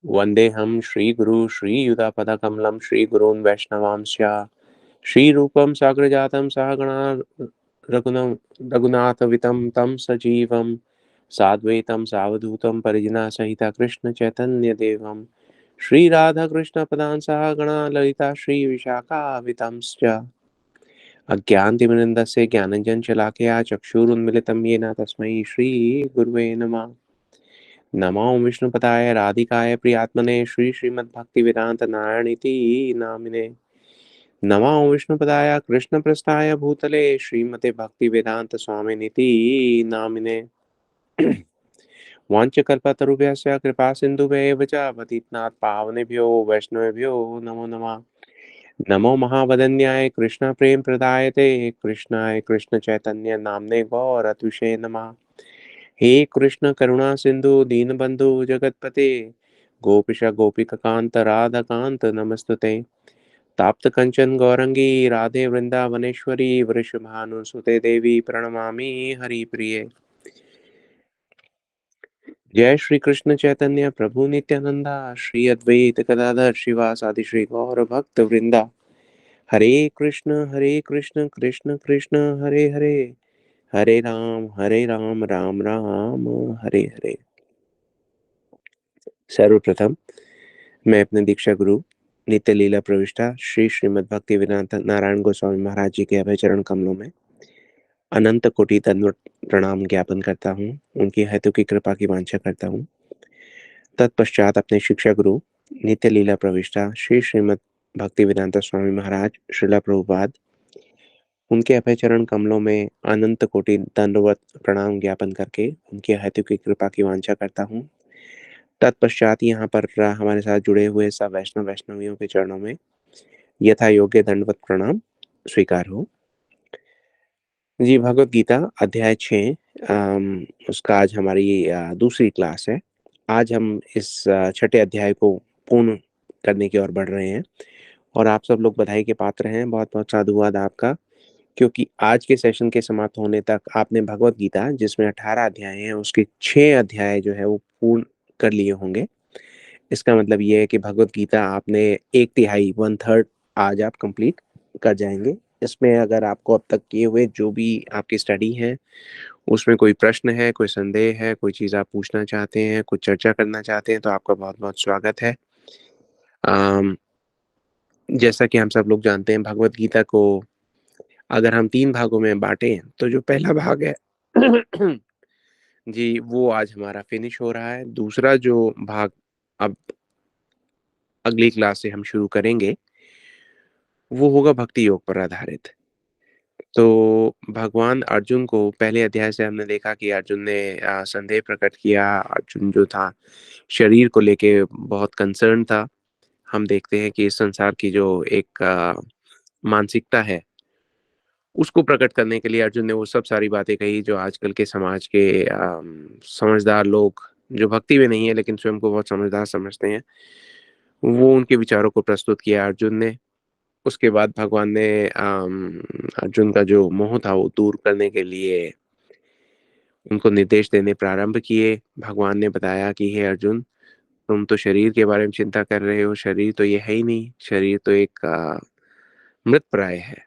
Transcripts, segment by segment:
वन्देऽहं श्रीगुरू श्रीयुतापदकमलं श्रीगुरून् वैष्णवांश्च श्रीरूपं साग्रजातं सहगणा रघुनं रघुनाथवितं तं सजीवं साद्वैतं सावधूतं परिजनसहितं कृष्णचैतन्यदेवं श्रीराधाकृष्णपदान् सहगणा ललिता श्रीविशाखावितांश्च अज्ञानतिमिरन्दस्य ज्ञानञ्जनशलाकया चक्षुरुन्मिलितं येन तस्मै श्रीगुरुवे नमः। नमो विष्णुपदाय राधिकाय प्रियात्मने श्रीमद्भक्तिवेदांत नारायणीति नामिने। नमो विष्णुपदाय कृष्णप्रस्थाय भूतले श्रीमते भक्तिवेदांत स्वामिनीति नामिने। वाञ्छकल्पतरुभ्यश्च कृपा सिन्धुभ्येव च पतितनाथ पावनेभ्यो वैष्णवेभ्यो नमो नमः। नमो महावदन्याय कृष्ण प्रेम प्रदायते कृष्णाय कृष्ण चैतन्य नामने गौरतुषे नमः। हे कृष्ण करुणा सिंधु दीनबंधु जगतपते गोपिश गोपिकांत राधा कांत नमस्तुते। ताप्त कंचन गौरंगी राधे वृंदावनेश्वरी वृषभानुसुते देवी प्रणमामि हरिप्रिये। जय श्री कृष्ण चैतन्य प्रभु नित्यानंदा श्री अद्वैत गदाधर शिवासादि श्री गौर भक्त वृंदा। हरे कृष्ण कृष्ण कृष्ण हरे हरे हरे राम राम राम हरे हरे। सर्वप्रथम मैं अपने दीक्षा गुरु नित्य लीला प्रविष्टा श्री श्रीमद् भक्ति वेदांत नारायण गोस्वामी महाराज जी के अभय चरण कमलों में अनंत कोटि दंडवत प्रणाम ज्ञापन करता हूँ। उनकी हेतु की कृपा की वांछा करता हूँ। तत्पश्चात अपने शिक्षा गुरु नित्य लीला प्रविष्टा श्री श्रीमद् भक्ति वेदांत स्वामी महाराज श्रीला प्रभुपाद उनके अभय चरण कमलों में अनंत कोटि दंडवत प्रणाम ज्ञापन करके उनकी हेतु की कृपा की वांछा करता हूँ। तत्पश्चात यहाँ पर हमारे साथ जुड़े हुए सब वैष्णव वैष्णवियों के चरणों में यथा योग्य दंडवत प्रणाम स्वीकार हो। जी, भगवत गीता अध्याय 6 उसका आज हमारी दूसरी क्लास है। आज हम इस छठे अध्याय को पूर्ण करने की ओर बढ़ रहे हैं और आप सब लोग बधाई के पात्र हैं। बहुत बहुत साधुवाद आपका, क्योंकि आज के सेशन के समाप्त होने तक आपने भगवत गीता जिसमें 18 अध्याय हैं उसके 6 अध्याय जो है वो पूर्ण कर लिए होंगे। इसका मतलब ये है कि भगवत गीता आपने 1/3 1/3 आज आप कंप्लीट कर जाएंगे। इसमें अगर आपको अब तक किए हुए जो भी आपकी स्टडी है उसमें कोई प्रश्न है, कोई संदेह है, कोई चीज़ आप पूछना चाहते हैं, कुछ चर्चा करना चाहते हैं तो आपका बहुत बहुत स्वागत है। जैसा कि हम सब लोग जानते हैं भगवत गीता को अगर हम 3 भागों में बांटें तो जो पहला भाग है जी वो आज हमारा फिनिश हो रहा है। दूसरा जो भाग अब अगली क्लास से हम शुरू करेंगे वो होगा भक्ति योग पर आधारित। तो भगवान अर्जुन को पहले अध्याय से हमने देखा कि अर्जुन ने संदेह प्रकट किया। अर्जुन जो था शरीर को लेके बहुत कंसर्न था। हम देखते हैं कि इस संसार की जो एक मानसिकता है उसको प्रकट करने के लिए अर्जुन ने वो सब सारी बातें कही जो आजकल के समाज के समझदार लोग जो भक्ति में नहीं है लेकिन स्वयं को बहुत समझदार समझते हैं, वो उनके विचारों को प्रस्तुत किया अर्जुन ने। उसके बाद भगवान ने अर्जुन का जो मोह था वो दूर करने के लिए उनको निर्देश देने प्रारंभ किए। भगवान ने बताया कि हे अर्जुन, तुम तो शरीर के बारे में चिंता कर रहे हो, शरीर तो ये है ही नहीं, शरीर तो एक मृत प्राय है।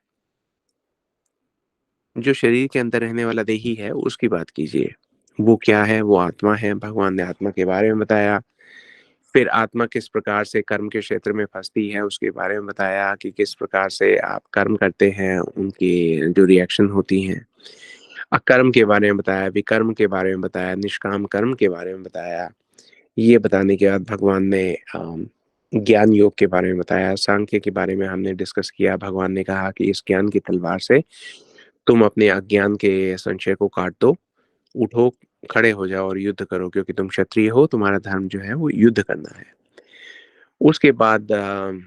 जो शरीर के अंदर रहने वाला देही है उसकी बात कीजिए। वो क्या है? वो आत्मा है। भगवान ने आत्मा के बारे में बताया। फिर आत्मा किस प्रकार से कर्म के क्षेत्र में फंसती है उसके बारे में बताया कि किस प्रकार से आप कर्म करते हैं उनकी जो रिएक्शन होती हैं। अकर्म के बारे में बताया, विकर्म के बारे में बताया, निष्काम कर्म के बारे में बताया। ये बताने के बाद भगवान ने ज्ञान योग के बारे में बताया। सांख्य के बारे में हमने डिस्कस किया। भगवान ने कहा कि इस ज्ञान की तलवार से तुम अपने अज्ञान के संशय को काट दो, उठो, खड़े हो जाओ और युद्ध करो, क्योंकि तुम क्षत्रिय हो, तुम्हारा धर्म जो है वो युद्ध करना है। उसके बाद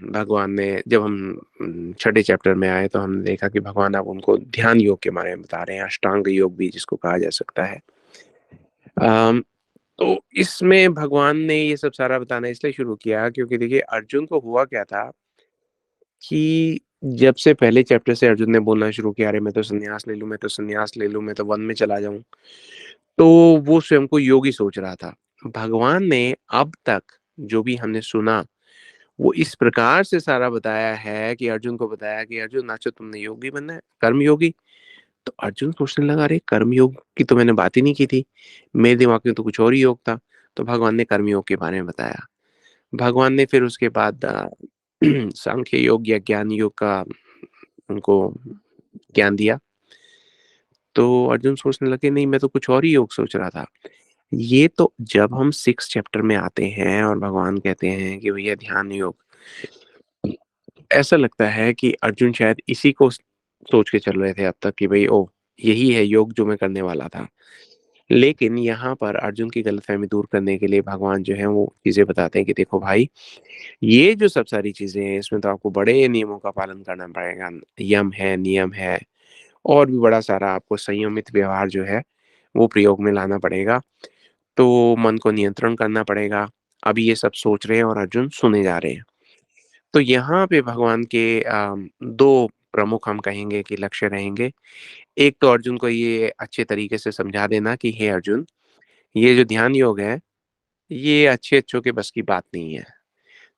भगवान ने जब हम छठे चैप्टर में आए तो हमने देखा कि भगवान अब उनको ध्यान योग के बारे में बता रहे हैं, अष्टांग योग भी जिसको कहा जा सकता है। अम, तो इसमें भगवान ने ये सब सारा बताना इसलिए शुरू किया क्योंकि देखिए अर्जुन को हुआ क्या था कि जब से पहले चैप्टर से अर्जुन ने बोलना शुरू किया, अरे मैं तो संन्यास ले लूं, मैं तो संन्यास ले लूं, मैं तो वन में चला जाऊं, तो वो स्वयं को योगी सोच रहा था। भगवान ने अब तक जो भी हमने सुना, वो इस प्रकार से सारा बताया है कि अर्जुन को बताया कि अर्जुन अच्छा तुमने योगी बनना है, कर्मयोगी। तो अर्जुन सोचने लगा, अरे कर्मयोग की तो मैंने बात ही नहीं की थी, मेरे दिमाग में तो कुछ और ही योग था। तो भगवान ने कर्मयोग के बारे में बताया। भगवान ने फिर उसके बाद सांख्य योग या ज्ञान योग का उनको ज्ञान दिया। तो अर्जुन सोचने लगे, नहीं मैं तो कुछ और ही योग सोच रहा था। ये तो जब हम 6 चैप्टर में आते हैं और भगवान कहते हैं कि भैया ध्यान योग, ऐसा लगता है कि अर्जुन शायद इसी को सोच के चल रहे थे अब तक कि भाई ओ यही है योग जो मैं करने वाला था। लेकिन यहाँ पर अर्जुन की गलतफहमी दूर करने के लिए भगवान जो है वो चीजें बताते हैं कि देखो भाई, ये जो सब सारी चीजें हैं इसमें तो आपको बड़े नियमों का पालन करना पड़ेगा। यम है, नियम है, और भी बड़ा सारा आपको संयमित व्यवहार जो है वो प्रयोग में लाना पड़ेगा। तो मन को नियंत्रण करना पड़ेगा। अभी ये सब सोच रहे हैं और अर्जुन सुने जा रहे हैं। तो यहाँ पे भगवान के 2 प्रमुख हम कहेंगे कि लक्ष्य रहेंगे। एक तो अर्जुन को ये अच्छे तरीके से समझा देना कि हे अर्जुन, ये जो ध्यान योग है, ये अच्छे-अच्छों के बस की बात नहीं है।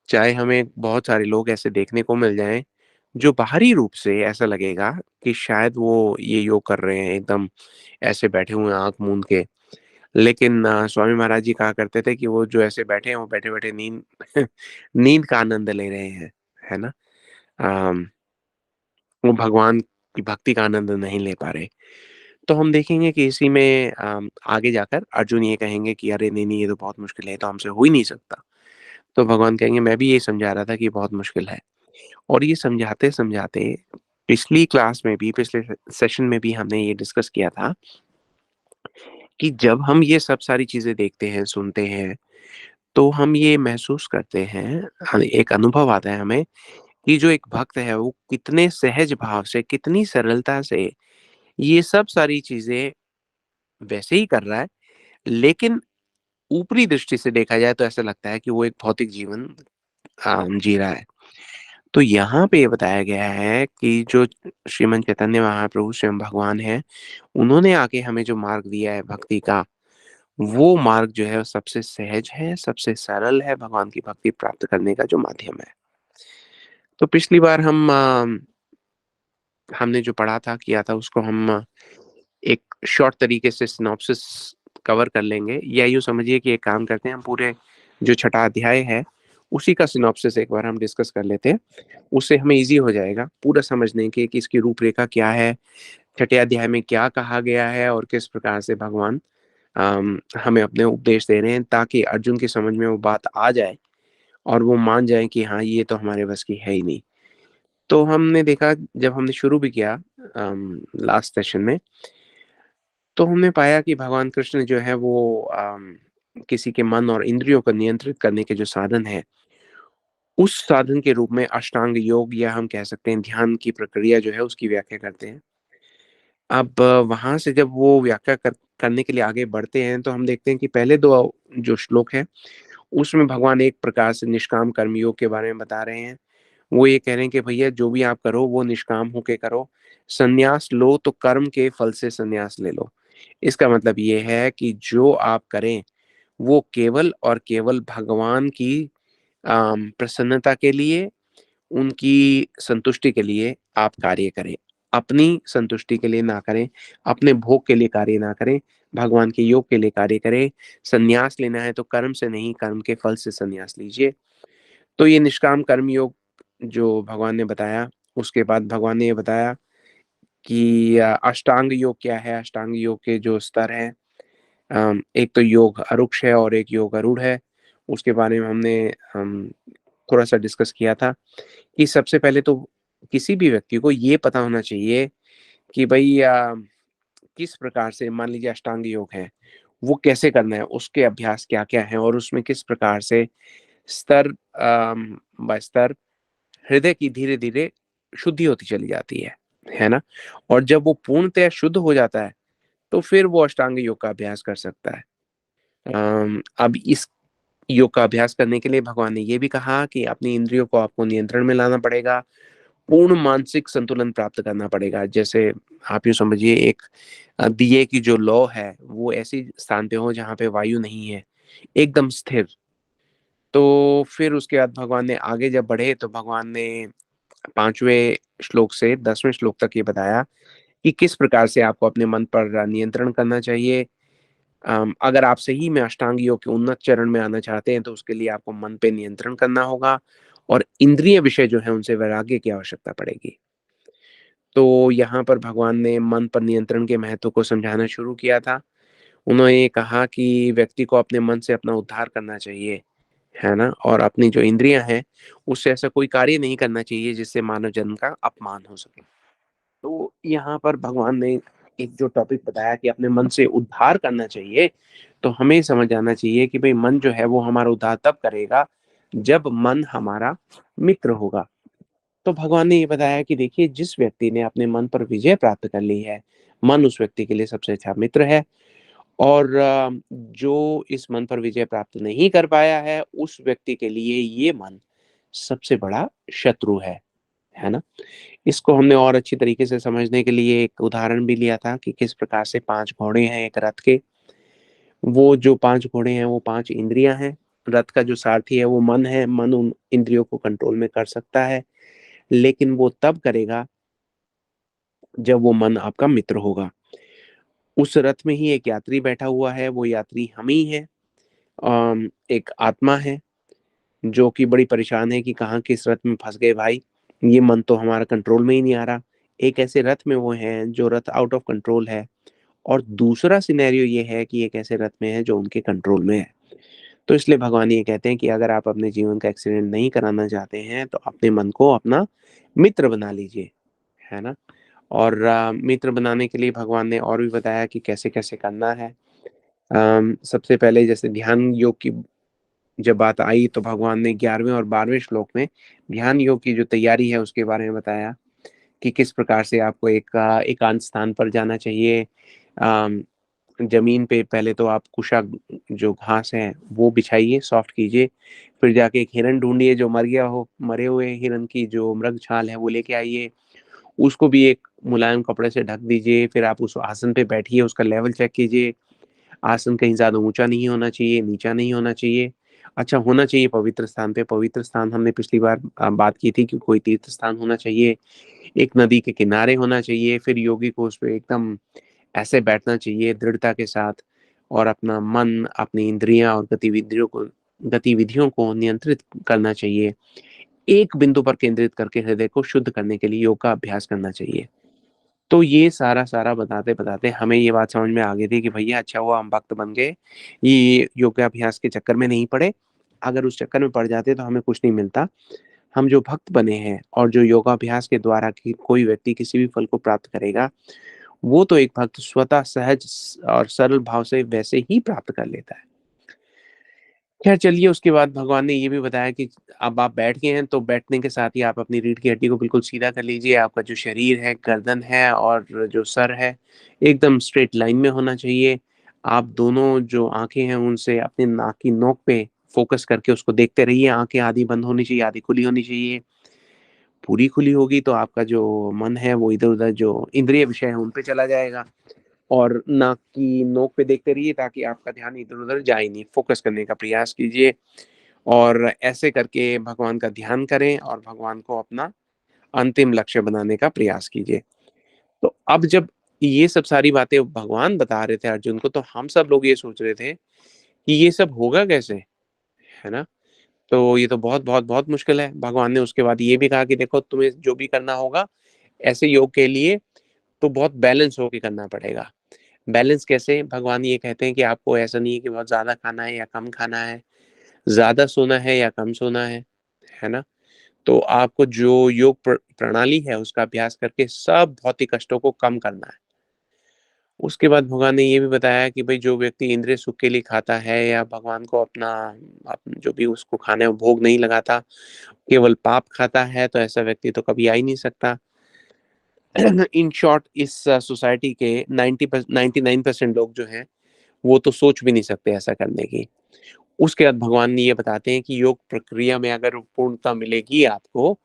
चाहे हमें बहुत सारे लोग ऐसे देखने को मिल जाएँ, जो बाहरी रूप से ऐसा लगेगा कि शायद वो ये योग कर रहे हैं, एकदम ऐसे बैठे हुए हैं आँख मूंद के। लेकिन स्वामी महाराज जी कहा करते थे कि वो जो ऐसे बैठे हैं, वो बैठे-बैठे नींद नींद का आनंद ले रहे हैं, है ना? अम, वो भगवान की भक्ति का आनंद नहीं ले पा रहे। तो हम देखेंगे कि इसी में आगे जाकर अर्जुन ये कहेंगे कि अरे नहीं, नहीं ये तो बहुत मुश्किल है, ये तो हमसे हो ही नहीं सकता। तो भगवान कहेंगे मैं भी यही समझा रहा था कि बहुत मुश्किल है। और ये समझाते-समझाते पिछली क्लास में भी, पिछले सेशन में भी हमने ये डिस्कस किया था कि जब हम ये सब सारी चीज़ें देखते हैं, सुनते हैं, तो हम ये महसूस करते हैं, एक अनुभव आता है हमें कि जो एक भक्त है वो कितने सहज भाव से, कितनी सरलता से ये सब सारी चीज़ें वैसे ही कर रहा है, लेकिन ऊपरी दृष्टि से देखा जाए तो ऐसा लगता है कि वो एक भौतिक जीवन जी रहा है। तो यहाँ पे ये बताया गया है कि जो श्रीमन चैतन्य महाप्रभु स्वयं भगवान हैं, उन्होंने आके हमें जो मार्ग दिया है भक्ति का, वो मार्ग जो है सबसे सहज है, सबसे सरल है, भगवान की भक्ति प्राप्त करने का जो माध्यम है। तो पिछली बार हमने जो पढ़ा था, किया था, उसको हम एक शॉर्ट तरीके से सिनॉप्सिस कवर कर लेंगे, या यूँ समझिए कि एक काम करते हैं, हम पूरे जो छठा अध्याय है, उसी का सिनॉप्सिस एक बार हम डिस्कस कर लेते हैं। उससे हमें ईज़ी हो जाएगा पूरा समझने के कि इसकी रूपरेखा क्या है, छठे अध्याय में क्या कहा गया है और किस प्रकार से भगवान हमें अपने उपदेश दे रहे हैं, ताकि अर्जुन की समझ में वो बात आ जाए और वो मान जाएँ कि हाँ, ये तो हमारे बस की है ही नहीं। तो हमने देखा, जब हमने शुरू भी किया लास्ट सेशन में, तो हमने पाया कि भगवान कृष्ण जो है वो किसी के मन और इंद्रियों को नियंत्रित करने के जो साधन है, उस साधन के रूप में अष्टांग योग, या हम कह सकते हैं ध्यान की प्रक्रिया जो है उसकी व्याख्या करते हैं। अब वहाँ से जब वो व्याख्या करने के लिए आगे बढ़ते हैं, तो हम देखते हैं कि पहले 2 जो श्लोक हैं, उसमें भगवान एक प्रकार से निष्काम कर्म योग के बारे में बता रहे हैं। वो ये कह रहे हैं कि भैया जो भी आप करो वो निष्काम होके करो। संन्यास लो तो कर्म के फल से संन्यास ले लो। इसका मतलब ये है कि जो आप करें वो केवल और केवल भगवान की प्रसन्नता के लिए, उनकी संतुष्टि के लिए आप कार्य करें। अपनी संतुष्टि के लिए ना करें, अपने भोग के लिए कार्य ना करें, भगवान के योग के लिए कार्य करें। संन्यास लेना है तो कर्म से नहीं, कर्म के फल से संन्यास लीजिए। तो ये निष्काम कर्म योग जो भगवान ने बताया, उसके बाद भगवान ने ये बताया कि अष्टांग योग क्या है, अष्टांग योग के जो स्तर हैं, एक तो योग अरुक्ष है और एक योग अरूढ़ है। उसके बारे में हमने थोड़ा-सा डिस्कस किया था कि सबसे पहले तो किसी भी व्यक्ति को ये पता होना चाहिए कि भई किस प्रकार से, मान लीजिए अष्टांग योग है, वो कैसे करना है, उसके अभ्यास क्या-क्या हैं और उसमें किस प्रकार से स्तर बाय स्तर हृदय की धीरे-धीरे शुद्धि होती चली जाती है ना? और जब वो पूर्णतः शुद्ध हो जाता है, तो फिर वो अष्टांग योग का अभ्यास कर सकता है। अब इस योग का अभ्यास करने के लिए भगवान ने ये भी कहा कि अपनी इंद्रियों को आपको नियंत्रण में लाना पड़ेगा, पूर्ण मानसिक संतुलन प्राप्त करना पड़ेगा। जैसे आप यूँ समझिए, एक दिए की जो लौ है, वो ऐसी स्थान पे हो जहाँ पे वायु नहीं है, एकदम स्थिर। तो फिर उसके बाद भगवान ने आगे जब बढ़े तो भगवान ने 5वें श्लोक से 10वें श्लोक तक ये बताया कि किस प्रकार से आपको अपने मन पर नियंत्रण करना चाहिए। अगर आप सही में अष्टांग योग के उन्नत चरण में आना चाहते हैं तो उसके लिए आपको मन पे नियंत्रण करना होगा और इंद्रिय विषय जो है उनसे वैराग्य की आवश्यकता पड़ेगी। तो यहाँ पर भगवान ने मन पर नियंत्रण के महत्व को समझाना शुरू किया था। उन्होंने ये कहा कि व्यक्ति को अपने मन से अपना उद्धार करना चाहिए, है ना? और अपनी जो इंद्रियां हैं उससे ऐसा कोई कार्य नहीं करना चाहिए जिससे मानव जन्म का अपमान हो सके। तो यहाँ पर भगवान ने एक जो टॉपिक बताया कि अपने मन से उद्धार करना चाहिए, तो हमें समझ आना चाहिए कि भाई मन जो है वो हमारा उद्धार तब करेगा जब मन हमारा मित्र होगा। तो भगवान ने ये बताया कि देखिए जिस व्यक्ति ने अपने मन पर विजय प्राप्त कर ली है, मन उस व्यक्ति के लिए सबसे अच्छा मित्र है। और जो इस मन पर विजय प्राप्त नहीं कर पाया है, उस व्यक्ति के लिए ये मन सबसे बड़ा शत्रु है ना? इसको हमने और अच्छी तरीके से समझने के लिए एक उदाहरण भी लिया था कि किस प्रकार से 5 घोड़े हैं एक रथ के। वो जो 5 घोड़े हैं वो 5 इंद्रियाँ हैं। रथ का जो सारथी है वो मन है, मन उन इंद्रियों को कंट्रोल में कर सकता है, लेकिन वो तब करेगा जब वो मन आपका मित्र होगा। उस रथ में ही एक यात्री बैठा हुआ है, वो यात्री हम ही हैं। एक आत्मा है जो कि बड़ी परेशान है कि कहाँ किस रथ में फंस गए भाई, ये मन तो हमारा कंट्रोल में ही नहीं आ रहा। एक ऐसे रथ में वो हैं जो रथ आउट ऑफ कंट्रोल है और दूसरा सिनेरियो ये है कि एक ऐसे रथ में है जो उनके कंट्रोल में है। तो इसलिए भगवान ये कहते हैं कि अगर आप अपने जीवन का एक्सीडेंट नहीं कराना चाहते हैं तो अपने मन को अपना मित्र बना लीजिए, है ना? और मित्र बनाने के लिए भगवान ने और भी बताया कि कैसे कैसे करना है। सबसे पहले जैसे ध्यान योग की जब बात आई तो भगवान ने 11वें और 12वें श्लोक में ध्यान योग की जो तैयारी है उसके बारे में बताया कि किस प्रकार से आपको एक एकांत स्थान पर जाना चाहिए। अम, जमीन पे पहले तो आप कुशा जो घास है वो बिछाइए, सॉफ्ट कीजिए। फिर जाके एक हिरन ढूंढिए जो मर गया हो, मरे हुए हिरन की जो मृग छाल है वो लेके आइए। उसको भी एक मुलायम कपड़े से ढक दीजिए। फिर आप उस आसन पे बैठिए, उसका लेवल चेक कीजिए। आसन कहीं ज़्यादा ऊँचा नहीं होना चाहिए, नीचा नहीं होना चाहिए। अच्छा होना चाहिए पवित्र स्थान पे, पवित्र स्थान हमने पिछली बार बात की थी कि कोई तीर्थ स्थान होना चाहिए, एक नदी के किनारे होना चाहिए। फिर योगी को उसपे एकदम ऐसे बैठना चाहिए दृढ़ता के साथ और अपना मन, अपनी इंद्रियाँ और गतिविधियों को नियंत्रित करना चाहिए। एक बिंदु पर केंद्रित करके हृदय को शुद्ध करने के लिए योग का अभ्यास करना चाहिए। तो ये सारा-सारा बताते-बताते हमें ये बात समझ में आ गई थी कि भैया अच्छा हुआ हम भक्त बन गए। ये योगाभ्यास के चक्कर में नहीं पड़े। अगर उस चक्कर में पड़ जाते तो हमें कुछ नहीं मिलता। हम जो भक्त बने हैं और जो योगाभ्यास के द्वारा कि कोई व्यक्ति किसी भी फल को प्राप्त करेगा, वो तो एक भक्त स्वतः सहज और सरल भाव से वैसे ही प्राप्त कर लेता है। खैर चलिए उसके बाद भगवान ने ये भी बताया कि अब आप बैठ गए हैं तो बैठने के साथ ही आप अपनी रीढ़ की हड्डी को बिल्कुल सीधा कर लीजिए। आपका जो शरीर है, गर्दन है और जो सर है, एकदम स्ट्रेट लाइन में होना चाहिए। आप दोनों जो आँखें हैं उनसे अपने नाक की नोक पे फ़ोकस करके उसको देखते रहिए। आँखें आधी बंद होनी चाहिए, आधी खुली होनी चाहिए। पूरी खुली होगी तो आपका जो मन है वो इधर-उधर जो इंद्रिय विषय है उन पे चला जाएगा। और नाक की नोक पे देखते रहिए ताकि आपका ध्यान इधर-उधर जाए नहीं, फ़ोकस करने का प्रयास कीजिए और ऐसे करके भगवान का ध्यान करें और भगवान को अपना अंतिम लक्ष्य बनाने का प्रयास कीजिए। तो अब जब ये सब सारी बातें भगवान बता रहे थे अर्जुन को, तो हम सब लोग ये सोच रहे थे कि ये सब होगा कैसे? है ना? तो ये तो बहुत मुश्किल है। भगवान ने उसके बाद ये भी कहा कि देखो तुम्हें जो भी करना होगा, ऐसे योग के लिए तो बहुत बैलेंस होके करना पड़ेगा। बैलेंस कैसे? भगवान ये कहते हैं कि आपको ऐसा नहीं है कि बहुत ज़्यादा खाना है या कम खाना है, ज़्यादा सोना है या कम सोना है ना? तो आपको जो योग प्रणाली है उसका अभ्यास करके सब भौतिक कष्टों को कम करना है। उसके बाद भगवान ने ये भी बताया कि भई जो व्यक्ति इंद्रिय सुख के लिए खाता है या भगवान को अपना जो भी उसको खाना है वो भोग नहीं लगाता, केवल पाप खाता है तो ऐसा व्यक्ति तो कभी आ ही नहीं सकता। इन शॉर्ट इस सोसाइटी के 99% लोग जो हैं, वो तो सोच भी नहीं सकते ऐसा करने की। उसके बाद भगवान ने ये बताते हैं कि योग प्रक्रिया में अगर पूर्णता मिलेगी आपको,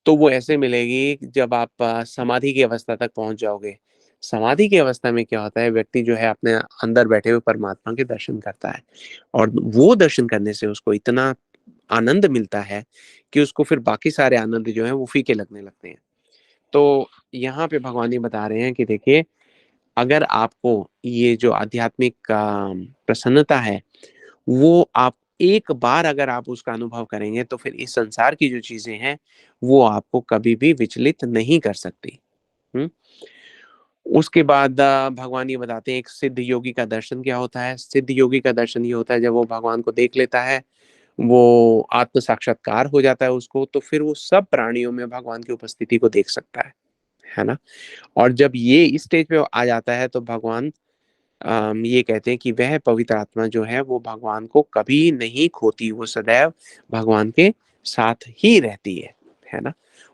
तो वो ऐसे मिलेगी जब आप समाधि की अवस्था तक पहुँच जाओगे। समाधि की अवस्था में क्या होता है, व्यक्ति जो है अपने अंदर बैठे हुए परमात्मा के दर्शन करता है और वो दर्शन करने से उसको इतना आनंद मिलता है कि उसको फिर बाकी सारे आनंद जो हैं वो फीके लगने लगते हैं। तो यहाँ पे भगवान ये बता रहे हैं कि देखिए, अगर आपको ये जो आध्यात्मिक प्रसन्नता है, वो आप एक बार अगर आप उसका अनुभव करेंगे तो फिर इस संसार की जो चीज़ें हैं, वो आपको कभी भी विचलित नहीं कर सकती। हुँ? उसके बाद भगवान ये बताते हैं एक सिद्ध योगी का दर्शन क्या होता है? सिद्ध योगी का दर्शन ये होता है जब वो भगवान को देख लेता है, वो आत्म साक्षात्कार हो जाता है उसको, तो फिर वो सब प्राणियों में भगवान की उपस्थिति को देख सकता है ना? और जब ये इस स्टेज पे आ जाता है तो भगवान ये कहते हैं कि वह पवित्र आत्मा जो है वो भगवान को कभी नहीं खोती, वो सदैव भगवान के साथ ही रहती है ना?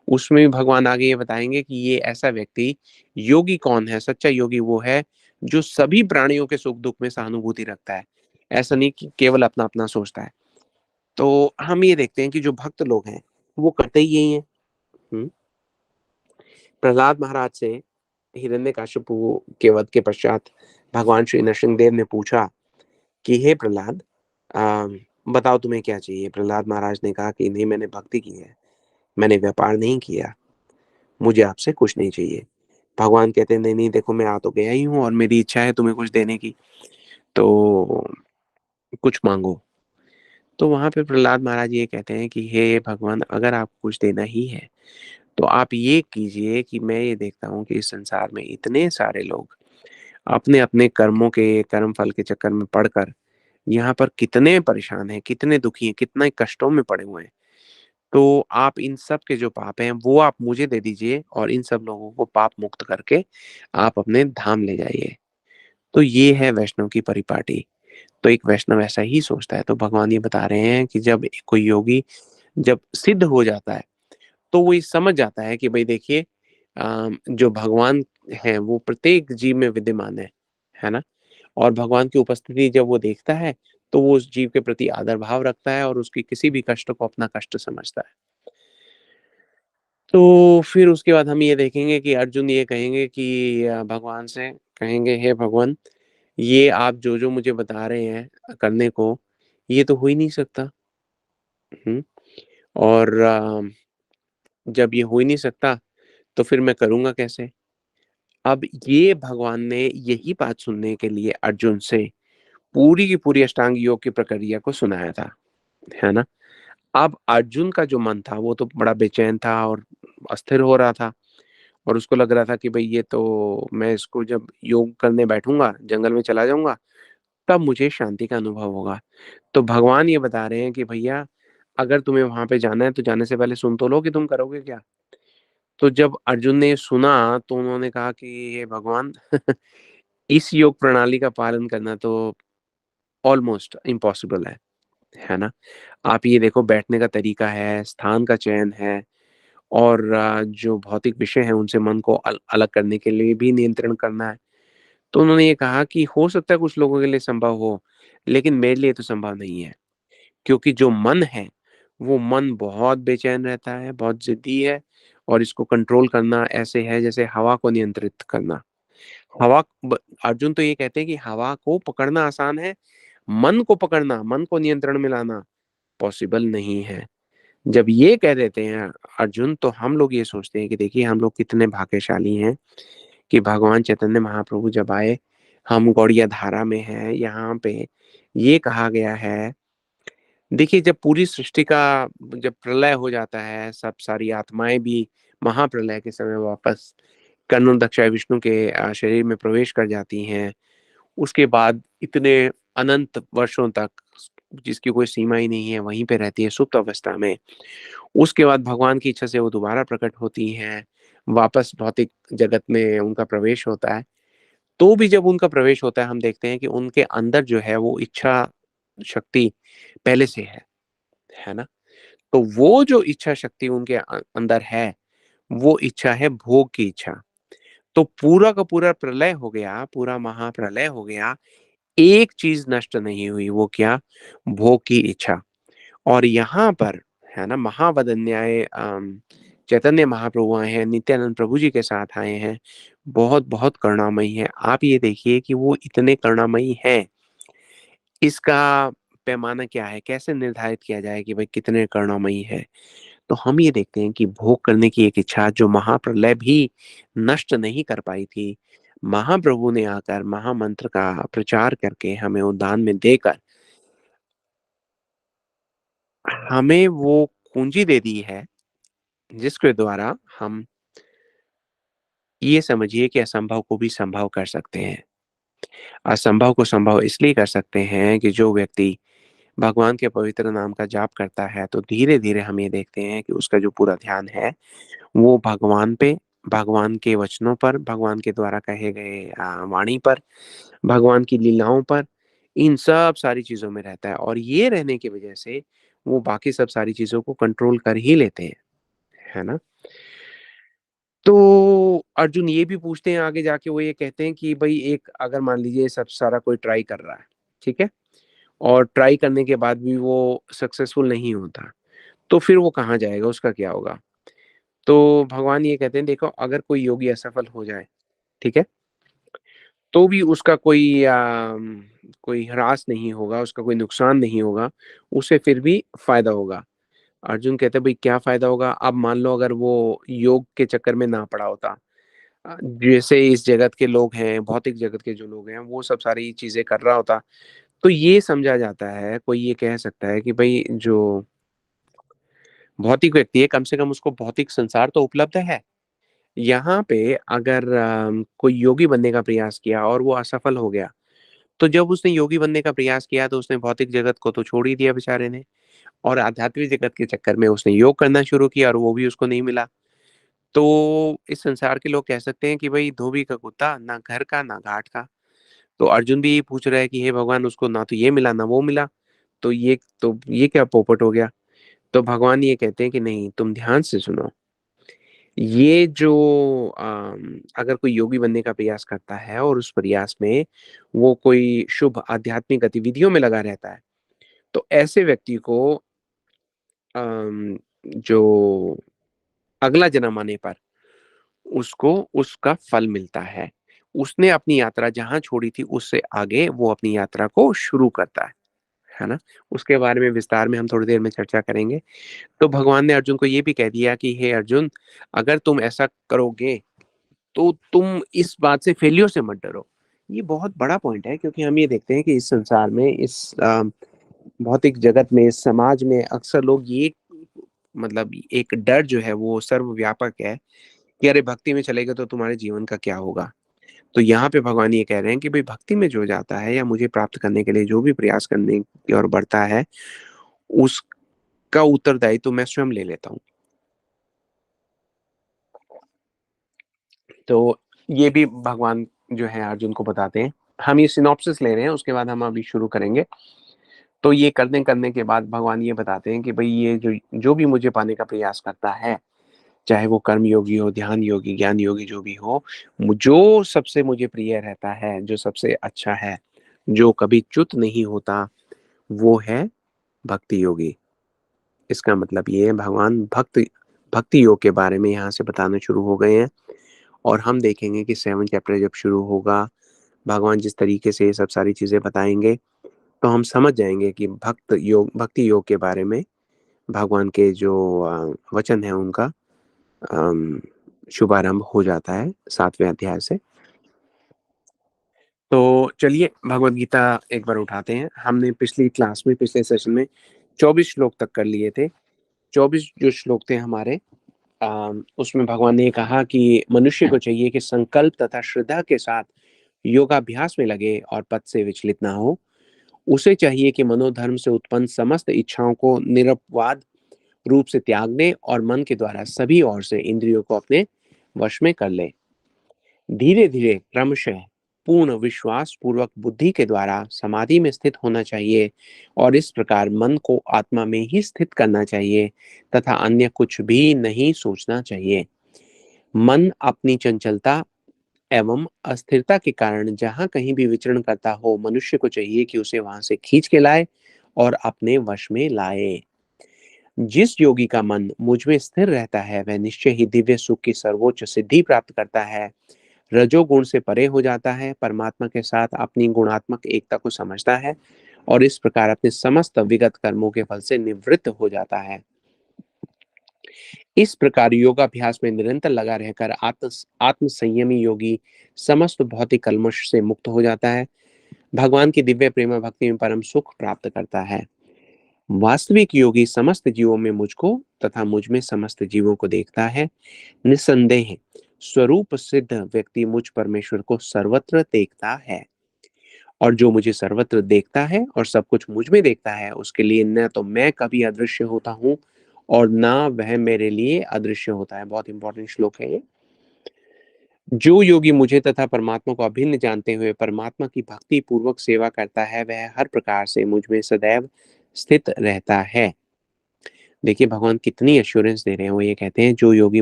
उसमें भी भगवान आगे ये बताएँगे कि ये ऐसा व्यक्ति योगी कौन है? सच्चा योगी वो है जो सभी प्राणियों के सुख-दुख में सहानुभूति रखता है। ऐसा नहीं कि केवल अपना-अपना सोचता है। तो हम ये देखते हैं कि जो भक्त लोग हैं, वो करते ही यही हैं। हुँ। प्रहलाद महाराज से हिरण्यकशिपु के वध के पश्चात भगवान श्री नरसिंहदेव ने पूछा कि हे प्रहलाद, बताओ तुम्हें क्या चाहिए? प्रहलाद महाराज ने कहा कि नहीं, मैंने भक्ति की है, मैंने व्यापार नहीं किया, मुझे आपसे कुछ नहीं चाहिए। भगवान कहते हैं नहीं, नहीं देखो, मैं आ तो गया ही हूँ और मेरी इच्छा है तुम्हें कुछ देने की, तो कुछ माँगो। तो वहाँ पे प्रहलाद महाराज ये कहते हैं कि हे भगवान, अगर आपको कुछ देना ही है, तो आप ये कीजिए कि मैं ये देखता हूँ कि इस संसार में इतने सारे लोग अपने-अपने कर्मों के कर्म फल के चक्कर में पड़कर यहाँ पर कितने परेशान हैं, कितने दुखी हैं, कितने कष्टों में पड़े हुए हैं। तो आप इन सब के जो पाप हैं, वो आप मुझे दे दीजिए और इन सब लोगों को पाप मुक्त करके आप अपने धाम ले जाइए। तो ये है वैष्णव की परिपाटी। तो एक वैष्णव ऐसा ही सोचता है। तो भगवान ये बता रहे हैं कि जब कोई योगी जब सिद्ध हो जाता है, तो वो ये समझ जाता है कि भई देखिए, जो भगवान हैं वो प्रत्येक जीव में विद्यमान है ना? और भगवान की उपस्थिति जब वो देखता है, तो वो उस जीव के प्रति आदर भाव रखता है और उसकी किसी भी कष्ट को अपना कष्ट समझता है। तो फिर उसके बाद हम ये देखेंगे कि अर्जुन ये कहेंगे कि भगवान से कहेंगे, हे भगवान, ये आप जो-जो मुझे बता रहे हैं करने को, ये तो हो ही नहीं सकता। हुँ, और जब ये हो ही नहीं सकता, तो फिर मैं करूँगा कैसे? अब ये भगवान ने यही बात सुनने के लिए अर्जुन से पूरी की पूरी अष्टांग योग की प्रक्रिया को सुनाया था, है ना? अब अर्जुन का जो मन था वो तो बड़ा बेचैन था और अस्थिर हो रहा था और उसको लग रहा था कि भई ये तो मैं इसको जब योग करने बैठूँगा, जंगल में चला जाऊँगा, तब मुझे शांति का अनुभव होगा। तो भगवान ये बता रहे हैं कि भैया, अगर तुम्हें वहाँ पे जाना है तो जाने से पहले सुन तो लो कि तुम करोगे क्या? तो जब अर्जुन ने सुना तो उन्होंने कहा कि हे भगवान, इस योग प्रणाली का पालन करना तो ऑलमोस्ट इम्पॉसिबल है ना? आप ये देखो, बैठने का तरीका है, स्थान का चयन है और जो भौतिक विषय हैं उनसे मन को अलग करने के लिए भी नियंत्रण करना है। तो उन्होंने ये कहा कि हो सकता है कुछ लोगों के लिए संभव हो, लेकिन मेरे लिए तो संभव नहीं है। क्योंकि जो मन है, वो मन बहुत बेचैन रहता है, बहुत ज़िद्दी है और इसको कंट्रोल करना ऐसे है जैसे हवा को नियंत्रित करना। हवा ब अर्जुन तो ये कहते हैं कि हवा को पकड़ना आसान है, मन को पकड़ना, मन को नियंत्रण में लाना पॉसिबल नहीं है। जब ये कह देते हैं अर्जुन, तो हम लोग ये सोचते हैं कि देखिए हम लोग कितने भाग्यशाली हैं कि भगवान चैतन्य महाप्रभु जब आए, हम गौड़िया धारा में हैं, यहाँ पे ये कहा गया है। देखिए, जब पूरी सृष्टि का जब प्रलय हो जाता है, सब सारी आत्माएँ भी महाप्रलय के समय वापस कर्णोदक्षाय विष्णु के शरीर में प्रवेश कर जाती हैं। उसके बाद इतने अनंत वर्षों तक जिसकी कोई सीमा ही नहीं है, वहीं पे रहती है सुप्त अवस्था में। उसके बाद भगवान की इच्छा से वो दोबारा प्रकट होती हैं, वापस भौतिक जगत में उनका प्रवेश होता है। तो भी जब उनका प्रवेश होता है, हम देखते हैं कि उनके अंदर जो है वो इच्छा शक्ति पहले से है ना? तो वो जो इच्छा शक्ति उनके अंदर है, वो इच्छा है भोग की इच्छा। तो पूरा का पूरा प्रलय हो गया, पूरा महाप्रलय हो गया, एक चीज़ नष्ट नहीं हुई, वो क्या? भोग की इच्छा। और यहाँ पर, है ना, महावदन्याय चैतन्य महाप्रभु आए हैं, नित्यानंद प्रभु जी के साथ आए हैं, बहुत-बहुत करुणामयी हैं। आप ये देखिए कि वो इतने करुणामयी हैं, इसका पैमाना क्या है? कैसे निर्धारित किया जाए कि भाई कितने करुणामयी है? तो हम ये देखते हैं कि भोग करने की एक इच्छा जो महाप्रलय भी नष्ट नहीं कर पाई थी, महाप्रभु ने आकर महामंत्र का प्रचार करके हमें उद्यान में देकर हमें वो कुंजी दे दी है, जिसके द्वारा हम ये समझिए कि असंभव को भी संभव कर सकते हैं। असंभव को संभव इसलिए कर सकते हैं कि जो व्यक्ति भगवान के पवित्र नाम का जाप करता है, तो धीरे-धीरे हम ये देखते हैं कि उसका जो पूरा ध्यान है, वो भगवान पे, भगवान के वचनों पर, भगवान के द्वारा कहे गए वाणी पर, भगवान की लीलाओं पर, इन सब सारी चीज़ों में रहता है और ये रहने की वजह से वो बाकी सब सारी चीज़ों को कंट्रोल कर ही लेते हैं, है ना? तो अर्जुन ये भी पूछते हैं आगे जाके, वो ये कहते हैं कि भई एक अगर मान लीजिए सब सारा कोई ट्राई कर रहा है, ठीक है? और ट्राई करने के बाद भी वो सक्सेसफुल नहीं होता, तो फिर वो कहाँ जाएगा, उसका क्या होगा? तो भगवान ये कहते हैं देखो, अगर कोई योगी असफल हो जाए, ठीक है? तो भी उसका कोई ह्रास नहीं होगा, उसका कोई नुकसान नहीं होगा, उसे फिर भी फ़ायदा होगा। अर्जुन कहते हैं भई क्या फ़ायदा होगा? अब मान लो अगर वो योग के चक्कर में ना पड़ा होता, जैसे इस जगत के लोग हैं, भौतिक जगत के जो लोग हैं, वो सब सारी चीज़ें कर रहा होता, तो ये समझा जाता है, कोई ये कह सकता है कि भई जो भौतिक व्यक्ति है, कम से कम उसको भौतिक संसार तो उपलब्ध है। यहाँ पे अगर कोई योगी बनने का प्रयास किया और वो असफल हो गया, तो जब उसने योगी बनने का प्रयास किया तो उसने भौतिक जगत को तो छोड़ ही दिया बेचारे ने और आध्यात्मिक जगत के चक्कर में उसने योग करना शुरू किया और वो भी उसको नहीं मिला। तो इस संसार के लोग कह सकते हैं कि भई धोबी का कुत्ता, ना घर का, ना घाट का। तो अर्जुन भी यही पूछ रहा है कि हे भगवान, उसको ना तो ये मिला, ना वो मिला, तो ये क्या पोपट हो गया? तो भगवान ये कहते हैं कि नहीं, तुम ध्यान से सुनो। ये जो अगर कोई योगी बनने का प्रयास करता है और उस प्रयास में वो कोई शुभ आध्यात्मिक गतिविधियों में लगा रहता है, तो ऐसे व्यक्ति को जो अगला जन्म आने पर उसको उसका फल मिलता है। उसने अपनी यात्रा जहाँ छोड़ी थी उससे आगे वो अपनी यात्रा को शुरू करता है ना? उसके बारे में विस्तार में हम थोड़ी देर में चर्चा करेंगे। तो भगवान ने अर्जुन को ये भी कह दिया कि हे अर्जुन, अगर तुम ऐसा करोगे तो तुम इस बात से फेल्योर से मत डरो। ये बहुत बड़ा पॉइंट है क्योंकि हम ये देखते हैं कि इस संसार में, इस भौतिक जगत में, इस समाज में अक्सर लोग ये मतलब एक डर जो है वो सर्वव्यापक है कि अरे भक्ति में चले गए तो तुम्हारे जीवन का क्या होगा? तो यहाँ पे भगवान ये कह रहे हैं कि भाई भक्ति में जो जाता है या मुझे प्राप्त करने के लिए जो भी प्रयास करने की ओर बढ़ता है, उसका उत्तरदायित्व तो मैं स्वयं ले लेता हूँ। तो ये भी भगवान जो है अर्जुन को बताते हैं। हम ये सिनॉप्सिस ले रहे हैं, उसके बाद हम अभी शुरू करेंगे। तो ये करने करने के बाद भगवान ये बताते हैं कि भई ये जो जो भी मुझे पाने का प्रयास करता है, चाहे वो कर्म योगी हो, ध्यान योगी, ज्ञान योगी जो भी हो, जो सबसे मुझे प्रिय रहता है, जो सबसे अच्छा है, जो कभी च्युत नहीं होता, वो है भक्ति योगी। इसका मतलब ये है भगवान भक्ति योग के बारे में यहाँ से बताना शुरू हो गए हैं और हम देखेंगे कि 7 चैप्टर जब शुरू होगा, भगवान जिस तरीके से ये सब सारी चीज़ें बताएँगे, तो हम समझ जाएँगे कि भक्ति योग के बारे में भगवान के जो वचन हैं उनका अम, शुभारंभ हो जाता है 7वें अध्याय से। तो चलिए भगवद गीता एक बार उठाते हैं। हमने पिछली क्लास में, पिछले सेशन में 24 श्लोक तक कर लिए थे। 24 जो श्लोक थे हमारे, उसमें भगवान ने कहा कि मनुष्य को चाहिए कि संकल्प तथा श्रद्धा के साथ योगाभ्यास में लगे और पथ से विचलित ना हो। उसे चाहिए कि मनोधर्म से उत्पन्न समस्त इच्छाओं को निरपवाद रूप से त्याग दे और मन के द्वारा सभी ओर से इंद्रियों को अपने वश में कर ले। धीरे धीरे क्रमशः पूर्ण विश्वास पूर्वक बुद्धि के द्वारा समाधि में स्थित होना चाहिए और इस प्रकार मन को आत्मा में ही स्थित करना चाहिए तथा अन्य कुछ भी नहीं सोचना चाहिए। मन अपनी चंचलता एवं अस्थिरता के कारण जहां कहीं भी विचरण करता हो, मनुष्य को चाहिए कि उसे वहां से खींच के लाए और अपने वश में लाए। जिस योगी का मन मुझ में स्थिर रहता है वह निश्चय ही दिव्य सुख की सर्वोच्च सिद्धि प्राप्त करता है, रजोगुण से परे हो जाता है, परमात्मा के साथ अपनी गुणात्मक एकता को समझता है और इस प्रकार अपने समस्त विगत कर्मों के फल से निवृत्त हो जाता है। इस प्रकार योगाभ्यास में निरंतर लगा रहकर आत्म संयमी योगी समस्त भौतिक कल्मश से मुक्त हो जाता है, भगवान की दिव्य प्रेम भक्ति में परम सुख प्राप्त करता है। वास्तविक योगी समस्त जीवों में मुझको तथा मुझ में समस्त जीवों को देखता है। निस्संदेह स्वरूप सिद्ध व्यक्ति मुझ परमेश्वर को सर्वत्र देखता है, और जो मुझे सर्वत्र देखता है और सब कुछ मुझ में देखता है, उसके लिए न तो मैं कभी अदृश्य होता हूँ और ना वह मेरे लिए अदृश्य होता है। बहुत इंपॉर्टेंट श्लोक है ये। जो योगी मुझे तथा परमात्मा को अभिन्न जानते हुए परमात्मा की भक्ति पूर्वक सेवा करता है, वह हर प्रकार से मुझ में सदैव स्थित रहता है। देखिए भगवान कितनी एश्योरेंस दे रहे हैं। वो ये कहते हैं जो योगी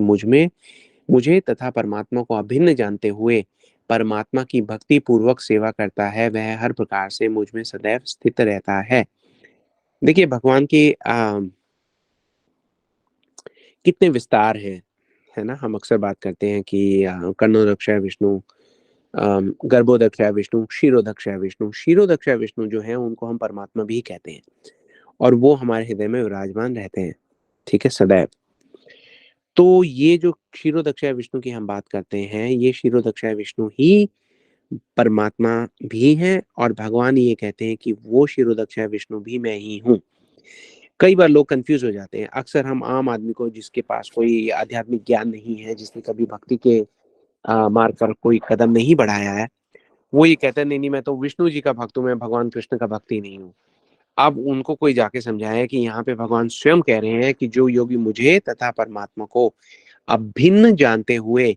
मुझे तथा परमात्मा को अभिन्न जानते हुए परमात्मा की भक्ति पूर्वक सेवा करता है, वह हर प्रकार से मुझ में सदैव स्थित रहता है। देखिए भगवान की कितने विस्तार हैं, है ना। हम अक्सर बात करते हैं कि कर्णोदक्षय विष्णु, गर्भोदक्षय विष्णु, क्षीरोदक्षय विष्णु। क्षीरोदक्षय विष्णु जो है उनको हम परमात्मा भी कहते हैं, और वो हमारे हृदय में विराजमान रहते हैं, ठीक है, सदैव। तो ये जो क्षीरोदक्षय विष्णु की हम बात करते हैं, ये क्षीरोदक्षय विष्णु ही परमात्मा भी हैं, और भगवान ये कहते हैं कि वो क्षीरोदक्षय विष्णु भी मैं ही हूँ। कई बार लोग कंफ्यूज हो जाते हैं। अक्सर हम आम आदमी को, जिसके पास कोई आध्यात्मिक ज्ञान नहीं है, जिसने कभी भक्ति के मार्ग पर कोई कदम नहीं बढ़ाया है, वो ये कहते हैं नहीं नहीं मैं तो विष्णु जी का भक्त हूँ, मैं भगवान कृष्ण का भक्त ही नहीं हूँ। अब उनको कोई जाके समझाए कि यहाँ पे भगवान स्वयं कह रहे हैं कि जो योगी मुझे तथा परमात्मा को अभिन्न जानते हुए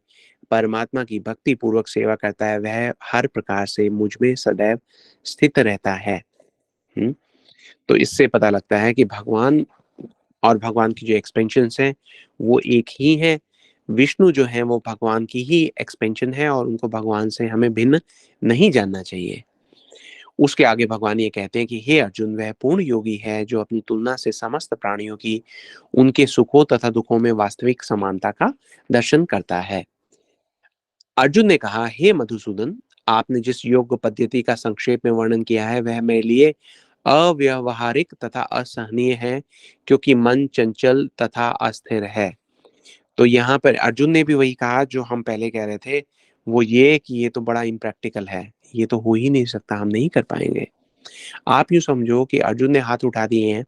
परमात्मा की भक्ति पूर्वक सेवा करता है, वह हर प्रकार से मुझ में सदैव स्थित रहता है। तो इससे पता लगता है कि भगवान और भगवान की जो एक्सपेंशंस हैं वो एक ही है। विष्णु जो है वो भगवान की ही एक्सपेंशन है, और उनको भगवान से हमें भिन्न नहीं जानना चाहिए। उसके आगे भगवान ये कहते हैं कि हे अर्जुन, वह पूर्ण योगी है जो अपनी तुलना से समस्त प्राणियों की उनके सुखों तथा दुखों में वास्तविक समानता का दर्शन करता है। अर्जुन ने कहा, हे मधुसूदन, आपने जिस योग पद्धति का संक्षेप में वर्णन किया है वह मेरे लिए अव्यवहारिक तथा असहनीय है, क्योंकि मन चंचल तथा अस्थिर है। तो यहाँ पर अर्जुन ने भी वही कहा जो हम पहले कह रहे थे, वो ये कि ये तो बड़ा इम्प्रैक्टिकल है, ये तो हो ही नहीं सकता, हम नहीं कर पाएंगे। आप यूं समझो कि अर्जुन ने हाथ उठा दिए हैं,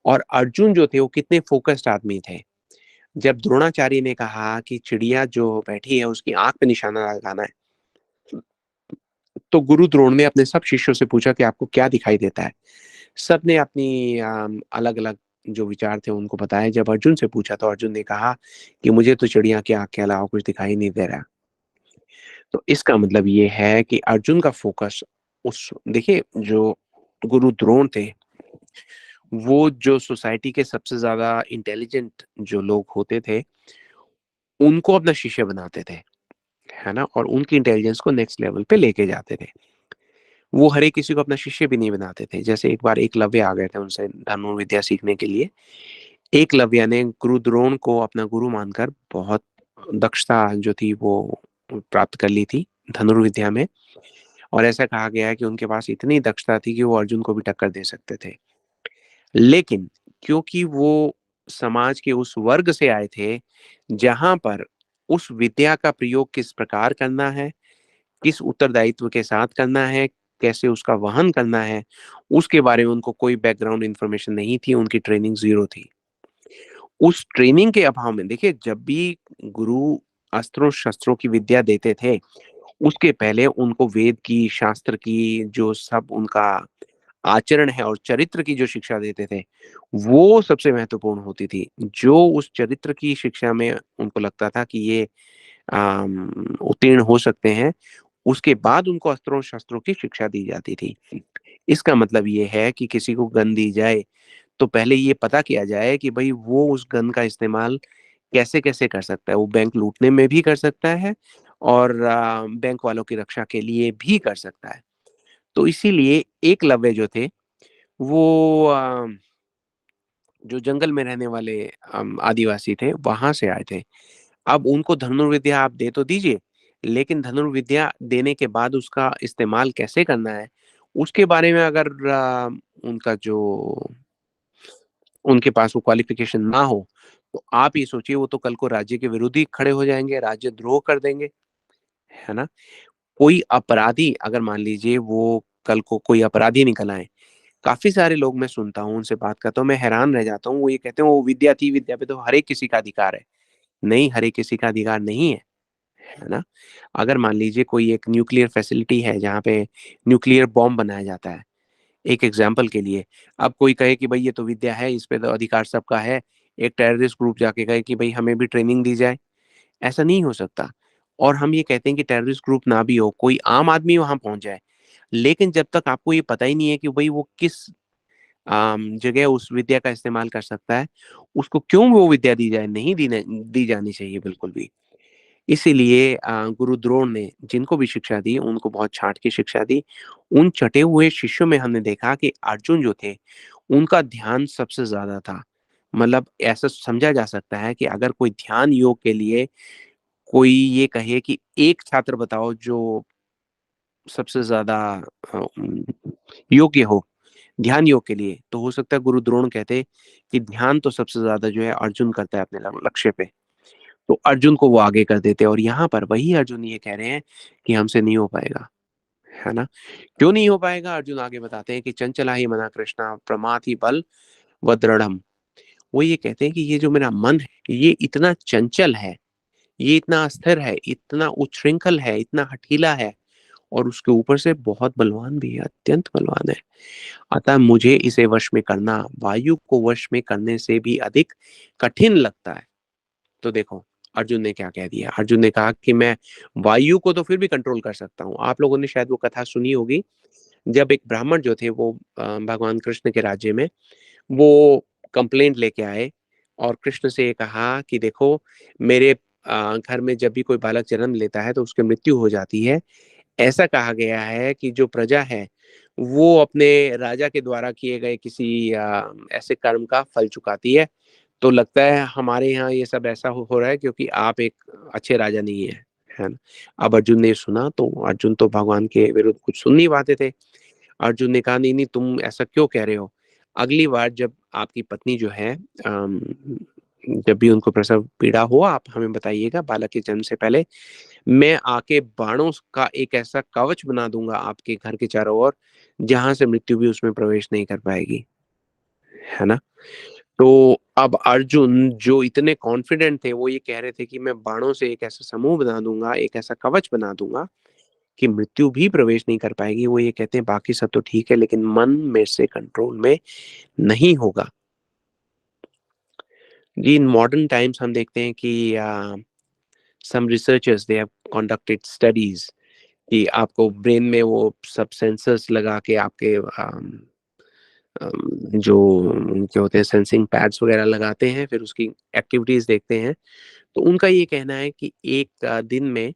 और अर्जुन जो थे वो कितने फोकस्ड आदमी थे। जब द्रोणाचार्य ने कहा कि चिड़िया जो बैठी है उसकी आंख पे निशाना लगाना है, तो गुरु द्रोण ने अपने सब शिष्यों से पूछा कि आपको क्या दिखाई देता है। सबने अपनी अलग अलग जो विचार थे उनको बताया। जब अर्जुन से पूछा तो अर्जुन ने कहा कि मुझे तो चिड़िया की आंख के अलावा कुछ दिखाई नहीं दे रहा। तो इसका मतलब ये है कि अर्जुन का फोकस उस, देखिए जो गुरु द्रोण थे वो जो सोसाइटी के सबसे ज्यादा इंटेलिजेंट जो लोग होते थे उनको अपना शिष्य बनाते थे, है ना, और उनकी इंटेलिजेंस को नेक्स्ट लेवल पे लेके जाते थे। वो हर एक किसी को अपना शिष्य भी नहीं बनाते थे। जैसे एक बार एकलव्य आ गए थे उनसे धनुर्विद्या सीखने के लिए। एकलव्य ने गुरु द्रोण को अपना गुरु मानकर बहुत दक्षता जो थी वो प्राप्त कर ली थी धनुर्विद्या में, और ऐसा कहा गया है कि उनके पास इतनी दक्षता थी कि वो अर्जुन को भी टक्कर दे सकते थे। लेकिन क्योंकि वो समाज के उस वर्ग से आए थे जहां पर उस विद्या का प्रयोग किस प्रकार करना है, किस उत्तरदायित्व के साथ करना है, कैसे उसका वहन करना है, उसके बारे में उनको कोई बैकग्राउंड इंफॉर्मेशन नहीं थी, उनकी ट्रेनिंग जीरो थी। उस ट्रेनिंग के अभाव में देखिए जब भी गुरु अस्त्रों शस्त्रों की विद्या देते थे, उसके पहले उनको वेद की, शास्त्र की, जो सब उनका आचरण है और चरित्र की जो शिक्षा देते थे, वो सबसे महत्वपूर्ण होती थी। जो उस चरित्र की शिक्षा में उनको लगता था कि ये उत्तीर्ण हो सकते हैं, उसके बाद उनको अस्त्रों शस्त्रों की शिक्षा दी जाती थी। इसका मतलब ये है कि किसी को गन दी जाए तो पहले ये पता किया जाए कि भाई वो उस गन का इस्तेमाल कैसे कैसे कर सकता है। वो बैंक लूटने में भी कर सकता है, और बैंक वालों की रक्षा के लिए भी कर सकता है। तो इसीलिए एकलव्य जो थे वो जो जंगल में रहने वाले आदिवासी थे वहां से आए थे। अब उनको धनुर्विद्या आप दे तो दीजिए, लेकिन धनुर्विद्या देने के बाद उसका इस्तेमाल कैसे करना है, उसके बारे में अगर उनका जो उनके पास वो क्वालिफिकेशन ना हो, तो आप ये सोचिए वो तो कल को राज्य के विरुद्ध ही खड़े हो जाएँगे, राज्य द्रोह कर देंगे, है ना? कोई अपराधी अगर मान लीजिए वो कल को कोई अपराधी निकल आए, काफ़ी सारे लोग मैं सुनता हूँ, उनसे बात करता हूँ, मैं हैरान रह जाता हूँ, वो ये कहते हैं वो विद्या थी, विद्या पे तो हर एक किसी का अधिकार है। नहीं, हर एक किसी का अधिकार नहीं है ना? अगर मान लीजिए कोई एक न्यूक्लियर फैसिलिटी है जहाँ पे न्यूक्लियर बॉम्ब बनाया जाता है, एक एग्जाम्पल के लिए, अब कोई कहे कि भई ये तो विद्या है, इस पे तो अधिकार सबका है, एक टेररिस्ट ग्रुप जाके कहे कि भई हमें भी ट्रेनिंग दी जाए, ऐसा नहीं हो सकता। और हम ये कहते हैं कि टेररिस्ट ग्रुप ना भी हो, कोई आम आदमी वहाँ पहुँच जाए, लेकिन जब तक आपको ये पता ही नहीं है कि भई वो किस जगह उस विद्या का इस्तेमाल कर सकता है, उसको क्यों वो विद्या दी जाए? नहीं दी जानी चाहिए बिल्कुल भी। इसीलिए गुरु द्रोण ने जिनको भी शिक्षा दी, उनको बहुत छाँट के शिक्षा दी। उन छँटे हुए शिष्यों में हमने देखा कि अर्जुन जो थे, उनका ध्यान सबसे ज़्यादा था। मतलब ऐसा समझा जा सकता है कि अगर कोई ध्यान योग के लिए कोई ये कहे कि एक छात्र बताओ जो सबसे ज़्यादा अ, उम, योग्य हो, ध्यान योग के लिए, तो हो सकता है गुरु द्रोण कहते कि ध्यान तो सबसे ज़्यादा जो है अर्जुन करता है अपने ल लक्ष्य पे। तो अर्जुन को वो आगे कर देते और यहाँ पर वही अर्जुन ये कह रहे हैं कि हमसे नहीं हो पाएगा, है ना? क्यों नहीं हो पाएगा? अर्जुन आगे बताते हैं कि चंचला ही मना कृष्णा प्रमाथि बल व दृढ़म्। वो ये कहते हैं कि ये जो मेरा मन है, ये इतना चंचल है, ये इतना अस्थिर है, इतना उच्छृंखल है, इतना हठीला है और उसके ऊपर से बहुत बलवान भी है, अत्यंत बलवान है। अतः मुझे इसे वश में करना वायु को वश में करने से भी अधिक कठिन लगता है। तो देखो अर्जुन ने क्या कह दिया, अर्जुन ने कहा कि मैं वायु को तो फिर भी कंट्रोल कर सकता हूँ। आप लोगों ने शायद वो कथा सुनी होगी, जब एक ब्राह्मण जो थे वो भगवान कृष्ण के राज्य में वो कंप्लेंट लेके आए और कृष्ण से ये कहा कि देखो मेरे घर में जब भी कोई बालक जन्म लेता है तो उसकी मृत्यु हो जाती है। ऐसा कहा गया है कि जो प्रजा है वो अपने राजा के द्वारा किए गए किसी ऐसे कर्म का फल चुकाती है। तो लगता है हमारे यहाँ ये सब ऐसा हो रहा है क्योंकि आप एक अच्छे राजा नहीं है, है ना? अब अर्जुन ने सुना तो अर्जुन तो भगवान के विरुद्ध कुछ सुन नहीं पाते थे। अर्जुन ने कहा नहीं, नहीं तुम ऐसा क्यों कह रहे हो? अगली बार जब आपकी पत्नी जो है जब भी उनको प्रसव पीड़ा हो आप हमें बताइएगा बालक के जन्म से पहले। मैं आके बाणों का एक ऐसा कवच बना दूँगा आपके घर के चारों ओर, जहाँ से मृत्यु भी उसमें प्रवेश नहीं कर पाएगी, है ना? तो अब अर्जुन जो इतने कॉन्फिडेंट थे, वो ये कह रहे थे कि मैं बाणों से एक ऐसा समूह बना दूँगा, एक ऐसा कवच बना दूँगा कि मृत्यु भी प्रवेश नहीं कर पाएगी। वो ये कहते हैं बाकी सब तो ठीक है लेकिन मन मेरे से कंट्रोल में नहीं होगा। जी, इन मॉडर्न टाइम्स हम देखते हैं कि some researchers they have conducted studies कि आपको ब्रेन में वो सब सेंसर्स लगा के आपके जो उनके होते हैं सेंसिंग पैड्स वगैरह लगाते हैं, फिर उसकी एक्टिविटीज़ देखते हैं। तो उनका ये कहना है कि एक दिन में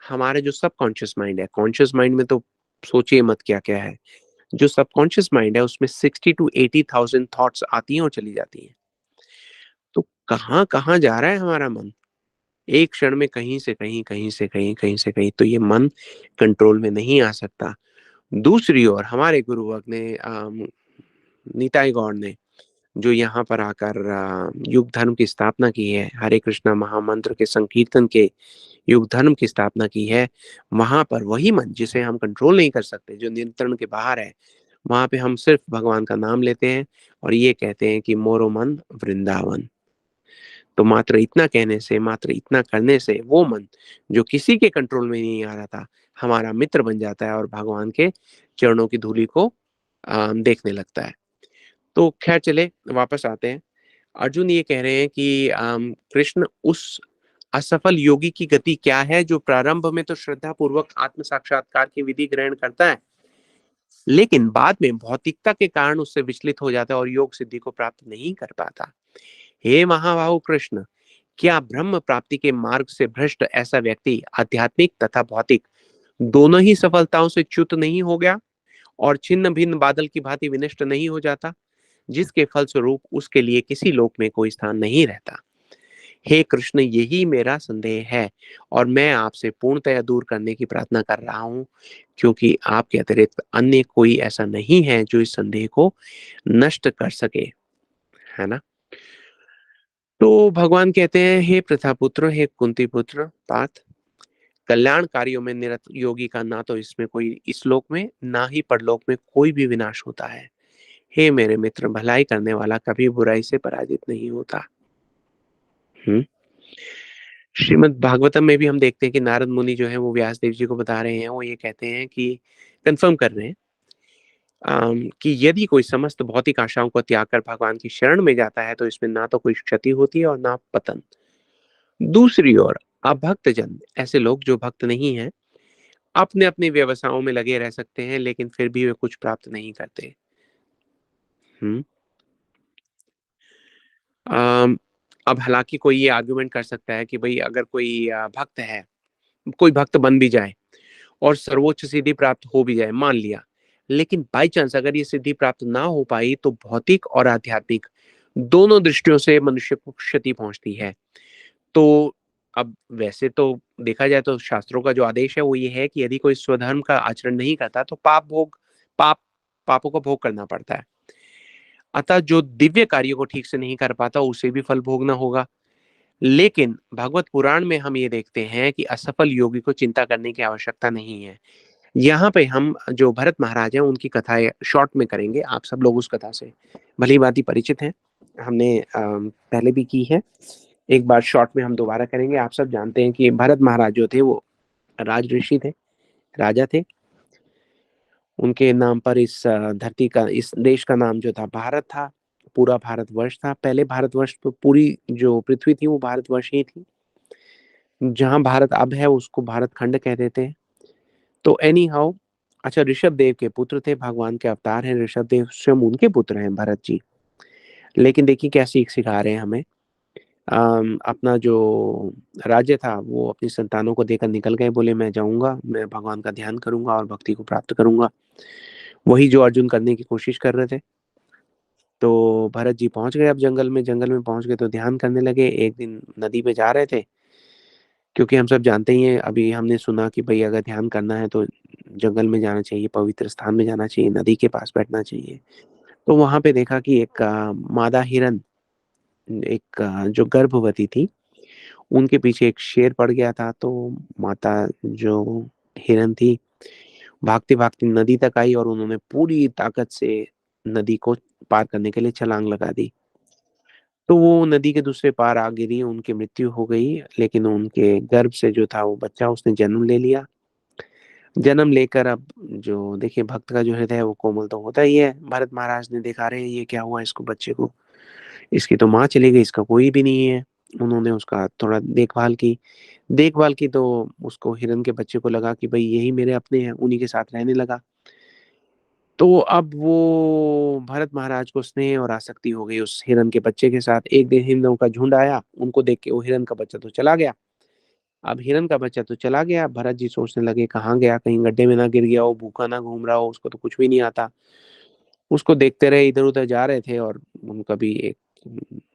हमारा जो सबकॉन्शियस माइंड है, कॉन्शियस माइंड में तो सोचिए मत क्या-क्या है। जो सबकॉन्शियस माइंड है उसमें 60 टू 80,000 थॉट्स आती हैं और चली जाती हैं। तो कहाँ-कहाँ जा रहा है हमारा मन? एक क्षण में कहीं से कहीं, कहीं से कहीं, कहीं से कहीं, तो ये मन कंट्रोल में नहीं आ सकता। दूसरी ओर हमारे गुरुवर्ग ने निताई गौड़ ने जो यहाँ पर आकर युग धर्म की स्थापना की है, हरे कृष्णा महामंत्र के संकीर्तन के युग धर्म की स्थापना की है, वहाँ पर वही मन जिसे हम कंट्रोल नहीं कर सकते, जो नियंत्रण के बाहर है, वहाँ पे हम सिर्फ भगवान का नाम लेते हैं और ये कहते हैं कि मोरो मन वृंदावन। तो मात्र इतना कहने से, मात्र इतना करने से वो मन जो किसी के कंट्रोल में नहीं आ रहा था, हमारा मित्र बन जाता है और भगवान के चरणों की धूलि को देखने लगता है। तो ख़ैर चले वापस आते हैं। अर्जुन ये कह रहे हैं कि कृष्ण उस असफल योगी की गति क्या है जो प्रारंभ में तो श्रद्धा पूर्वक आत्म साक्षात्कार की विधि ग्रहण करता है, लेकिन बाद में भौतिकता के कारण उससे विचलित हो जाता है और योग सिद्धि को प्राप्त नहीं कर पाता। हे महाबाहु कृष्ण, क्या ब्रह्म प्राप्ति के मार्ग से भ्रष्ट ऐसा व्यक्ति आध्यात्मिक तथा भौतिक दोनों ही सफलताओं से च्युत नहीं हो गया और छिन्न भिन्न बादल की भांति विनष्ट नहीं हो जाता, जिसके फलस्वरूप उसके लिए किसी लोक में कोई स्थान नहीं रहता? हे कृष्ण, यही मेरा संदेह है और मैं आपसे पूर्णतया दूर करने की प्रार्थना कर रहा हूँ, क्योंकि आपके अतिरिक्त अन्य कोई ऐसा नहीं है जो इस संदेह को नष्ट कर सके, है ना? तो भगवान कहते हैं, हे प्रथापुत्र, हे कुंती पुत्र पार्थ, कल्याण कार्यों में निरत योगी का ना तो इसमें कोई इस लोक में ना ही परलोक में कोई भी विनाश होता है। हे मेरे मित्र, भलाई करने वाला कभी बुराई से पराजित नहीं होता। हम्म। श्रीमद् भागवतम में भी हम देखते हैं कि नारद मुनि जो है वो व्यास देव जी को बता रहे हैं, वो ये कहते हैं कि कंफर्म कर रहे हैं कि यदि कोई समस्त भौतिक आशाओं को त्याग कर भगवान की शरण में जाता है तो इसमें ना तो कोई क्षति होती है और ना पतन। दूसरी ओर अभक्त जन, ऐसे लोग जो भक्त नहीं है, अपने अपने व्यवसायों में लगे रह सकते हैं लेकिन फिर भी वे कुछ प्राप्त नहीं करते। हम्म। अम, अब हालांकि कोई ये आर्गुमेंट कर सकता है कि भाई अगर कोई भक्त है, कोई भक्त बन भी जाए और सर्वोच्च सिद्धि प्राप्त हो भी जाए, मान लिया, लेकिन बाई चांस अगर ये सिद्धि प्राप्त ना हो पाई तो भौतिक और आध्यात्मिक दोनों दृष्टियों से मनुष्य को क्षति पहुंचती है। तो अब वैसे तो देखा जाए तो शास्त्रों का जो आदेश है वो ये है कि यदि कोई स्वधर्म का आचरण नहीं करता तो पाप पापों को भोग करना पड़ता है। अतः जो दिव्य कार्यों को ठीक से नहीं कर पाता उसे भी फल भोगना होगा। लेकिन भगवत पुराण में हम ये देखते हैं कि असफल योगी को चिंता करने की आवश्यकता नहीं है। यहाँ पे हम जो भरत महाराज हैं उनकी कथा शॉर्ट में करेंगे। आप सब लोग उस कथा से भली भांति परिचित हैं, हमने पहले भी की है। एक बार शॉर्ट में हम दोबारा करेंगे। आप सब जानते हैं कि भरत महाराज जो थे वो राज ऋषि थे, राजा थे। उनके नाम पर इस धरती का, इस देश का नाम जो था भारत था। पूरा भारतवर्ष था। पहले भारतवर्ष तो पूरी जो पृथ्वी थी वो भारतवर्ष ही थी। जहां भारत अब है उसको भारत खंड कह देते हैं। तो एनी हाउ, अच्छा, ऋषभ देव के पुत्र थे, भगवान के अवतार हैं ऋषभ देव, स्वयं उनके पुत्र हैं भरत जी। लेकिन देखिए क्या सीख सिखा रहे हैं हमें। अपना जो राज्य था वो अपनी संतानों को देकर निकल गए, बोले मैं जाऊंगा, मैं भगवान का ध्यान करूंगा और भक्ति को प्राप्त करूंगा। वही जो अर्जुन करने की कोशिश कर रहे थे। तो भरत जी पहुंच गए अब जंगल में, जंगल में पहुंच गए तो ध्यान करने लगे। एक दिन नदी पे जा रहे थे, क्योंकि हम सब जानते ही हैं, अभी हमने सुना कि भाई अगर ध्यान करना है तो जंगल में जाना चाहिए, पवित्र स्थान में जाना चाहिए, नदी के पास बैठना चाहिए। तो वहां पे देखा कि एक मादा हिरन, एक जो गर्भवती थी, उनके पीछे एक शेर पड़ गया था। तो माता जो हिरन थी भागते भागते नदी तक आई और उन्होंने पूरी ताकत से नदी को पार करने के लिए छलांग लगा दी। तो वो नदी के दूसरे पार आ गिरी, उनकी मृत्यु हो गई। लेकिन उनके गर्भ से जो था वो बच्चा, उसने जन्म ले लिया। जन्म लेकर अब जो देखिए भक्त का जो हृदय है वो कोमल तो होता ही है। भरत महाराज ने देखा, रहे ये क्या हुआ इसको, बच्चे को, इसकी तो माँ चली गई, इसका कोई भी नहीं है। उन्होंने उसका थोड़ा देखभाल की। देखभाल की तो उसको, हिरन के बच्चे को लगा कि भाई यही मेरे अपने हैं, उन्हीं के साथ रहने लगा। तो अब वो भरत महाराज को स्नेह और आसक्ति हो गई उस हिरन के बच्चे के साथ। एक दिन हिरणों का झुंड आया, उनको देख के वो हिरन का बच्चा तो चला गया। अब हिरन का बच्चा तो चला गया, भरत जी सोचने लगे कहाँ गया, कहीं गड्ढे में ना गिर गया हो, भूखा ना घूम रहा हो, उसको तो कुछ भी नहीं आता। उसको देखते रहे, इधर उधर जा रहे थे और उनका भी एक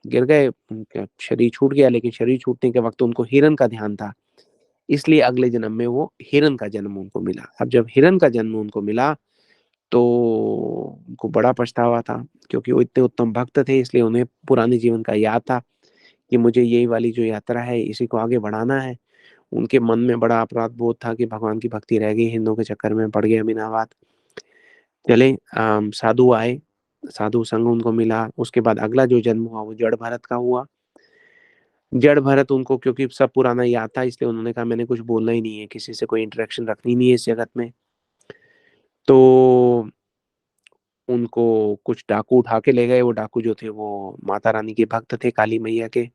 गिर गए, उनका शरीर छूट गया। लेकिन शरीर छूटने के वक्त उनको हिरन का ध्यान था, इसलिए अगले जन्म में वो हिरन का जन्म उनको मिला। अब जब हिरन का जन्म उनको मिला तो उनको बड़ा पछतावा था, क्योंकि वो इतने उत्तम भक्त थे, इसलिए उन्हें पुराने जीवन का याद था कि मुझे यही वाली जो यात्रा है इसी को आगे बढ़ाना है। उनके मन में बड़ा अपराध बोध था कि भगवान की भक्ति रह गई, हिंदुओं के चक्कर में पड़ गए अमीनाबाद। चले, साधु आए, साधु संग उनको मिला। उसके बाद अगला जो जन्म हुआ वो जड़ भरत का हुआ। जड़ भरत उनको क्योंकि सब पुराना याद था, इसलिए उन्होंने कहा मैंने कुछ बोलना ही नहीं है, किसी से कोई इंटरेक्शन रखनी नहीं है इस जगत में। तो उनको कुछ डाकू उठा के ले गए। वो डाकू जो थे वो माता रानी के भक्त थे, काली मैया के।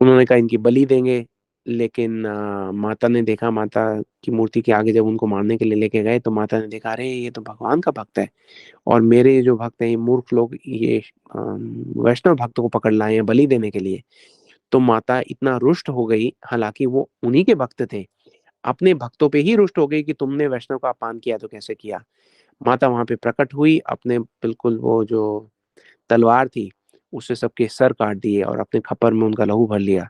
उन्होंने कहा इनकी बलि देंगे। लेकिन माता ने देखा, माता की मूर्ति के आगे जब उनको मारने के लिए लेके गए तो माता ने देखा, अरे ये तो भगवान का भक्त है और मेरे जो भक्त हैं ये मूर्ख लोग, ये वैष्णव भक्त को पकड़ लाए हैं बलि देने के लिए। तो माता इतना रुष्ट हो गई, हालांकि वो उन्हीं के भक्त थे, अपने भक्तों पे ही रुष्ट हो गई कि तुमने वैष्णव का अपमान किया तो कैसे किया। माता वहां पे प्रकट हुई, अपने बिल्कुल वो जो तलवार थी उससे सबके सर काट दिए और अपने खप्पर में उनका लहू भर लिया।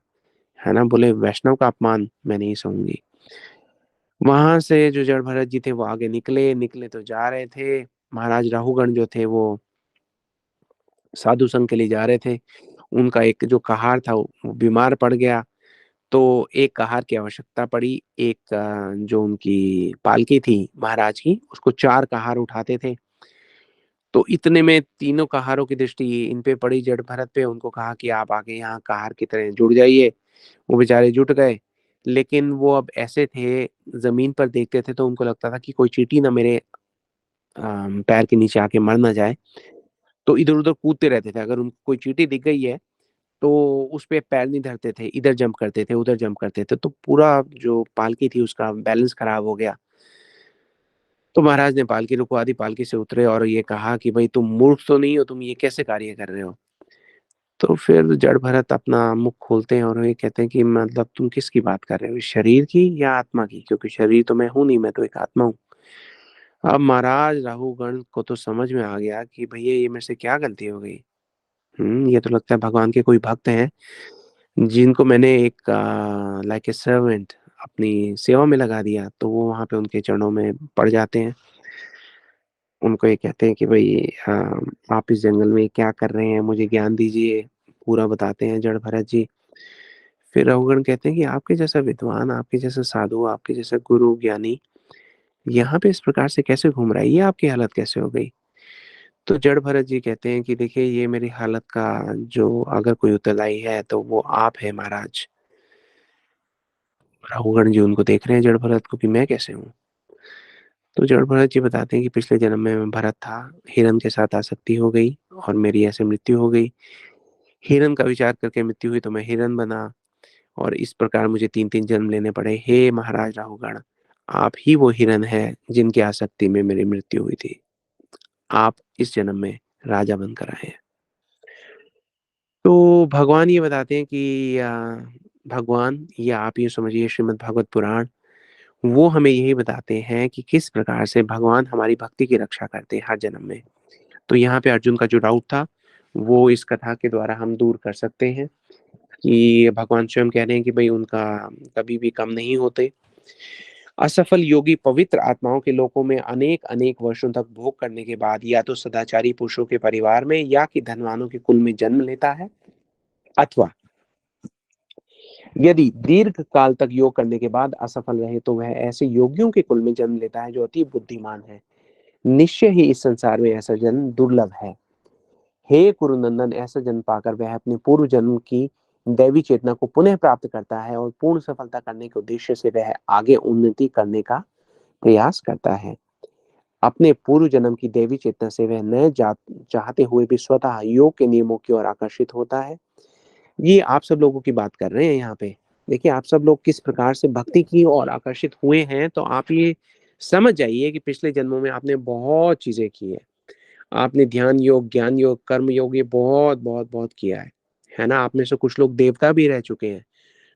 है ना? बोले वैष्णव का अपमान मैं नहीं सहूँगी। वहाँ से जो जड़ भरत जी थे वो आगे निकले, निकले तो जा रहे थे। महाराज राहुगण जो थे वो साधु संग के लिए जा रहे थे। उनका एक जो कहार था वो बीमार पड़ गया, तो एक कहार की आवश्यकता पड़ी। एक जो उनकी पालकी थी महाराज की, उसको 4 कहार उठाते थे। तो इतने में तीनों कहारों की दृष्टि इन पे पड़ी, जड़ भरत पे। उनको कहा कि आप आके यहाँ कहार की तरह जुड़ जाइए। वो बेचारे जुट गए, लेकिन वो अब ऐसे थे, ज़मीन पर देखते थे तो उनको लगता था कि कोई चींटी ना मेरे पैर के नीचे आके मर ना जाए। तो इधर-उधर कूदते रहते थे। अगर उनको कोई चींटी दिख गई है, तो उस पे पैर नहीं धरते थे, इधर जंप करते थे, उधर जंप करते थे। तो पूरा जो पालकी थी उसका बैलेंस खराब हो गया। तो महाराज ने पालकी रुकवा दी, पालकी से उतरे और ये कहा कि भई तुम मूर्ख तो नहीं हो, तुम ये कैसे कार्य कर रहे हो? तो फिर जड़ भरत अपना मुख खोलते हैं और ये कहते हैं कि मतलब तुम किसकी बात कर रहे हो? शरीर की या आत्मा की? क्योंकि शरीर तो मैं हूँ नहीं, मैं तो एक आत्मा हूँ। अब महाराज राहुगण को तो समझ में आ गया कि भैया ये मेरे से क्या गलती हो गई। ये तो लगता है भगवान के कोई भक्त हैं, जिनको मैंने एक लाइक ए सर्वेंट अपनी सेवा में लगा दिया, तो वो वहाँ पे उनके चरणों में पड़ जाते हैं। उनको ये कहते हैं कि भई आप इस जंगल में क्या कर रहे हैं? मुझे ज्ञान दीजिए। पूरा बताते हैं जड़ भरत जी। फिर रघुगण कहते हैं कि आपके जैसा विद्वान, आपके जैसा साधु, आपके जैसा गुरु ज्ञानी यहाँ पे इस प्रकार से कैसे घूम रहा है? ये आपकी हालत कैसे हो गई? तो जड़ भरत जी कहते हैं कि देखिए ये मेरी हालत का जो अगर कोई उत्तरदायी है तो वो आप हैं महाराज। राहुगण जी उनको देख रहे हैं जड़ भरत को कि मैं कैसे हूँ? तो जड़ भरत जी बताते हैं कि पिछले जन्म में मैं भरत था, हिरण के साथ आसक्ति हो गई और मेरी ऐसे मृत्यु हो गई। हिरण का विचार करके मृत्यु हुई तो मैं हिरण बना और इस प्रकार मुझे 3-3 जन्म लेने पड़े। हे महाराज राहुगण, आप ही वो हिरण हैं जिनकी आसक्ति में मेरी मृत्यु हुई थी। आप इस जन्म में राजा बनकर आए हैं। तो भगवान ये बताते हैं कि भगवान या आप ये समझिए श्रीमद् भागवत पुराण, वो हमें यही बताते हैं कि किस प्रकार से भगवान हमारी भक्ति की रक्षा करते हैं हर जन्म में। तो यहाँ पे अर्जुन का जो डाउट था, वो इस कथा के द्वारा हम दूर कर सकते हैं कि भगवान स्वयं कह रहे हैं कि भई उनका कभी भी कम नहीं होते। असफल योगी पवित्र आत्माओं के लोकों में अनेक-अनेक वर्षों तक भोग करने के बाद या तो सदाचारी पुरुषों के परिवार में या कि धनवानों के कुल में जन्म लेता है, अथवा यदि दीर्घ काल तक योग करने के बाद असफल रहे तो वह ऐसे योगियों के कुल में जन्म लेता है जो अति बुद्धिमान है। निश्चय ही इस संसार में ऐसा जन्म दुर्लभ है। हे कुरुनंदन, ऐसा जन्म पाकर वह अपने पूर्व जन्म की दैवी चेतना को पुनः प्राप्त करता है और पूर्ण सफलता करने के उद्देश्य से वह आगे उन्नति करने का प्रयास करता है। अपने पूर्व जन्म की दैवी चेतना से वह न चाहते हुए भी स्वतः योग के नियमों की ओर आकर्षित होता है। ये आप सब लोगों की बात कर रहे हैं यहाँ पे। देखिए आप सब लोग किस प्रकार से भक्ति की ओर आकर्षित हुए हैं, तो आप ये समझ जाइए कि पिछले जन्मों में आपने बहुत चीज़ें की हैं। आपने ध्यान योग, ज्ञान योग, कर्म योग ये बहुत किया है ना? आप में से कुछ लोग देवता भी रह चुके हैं,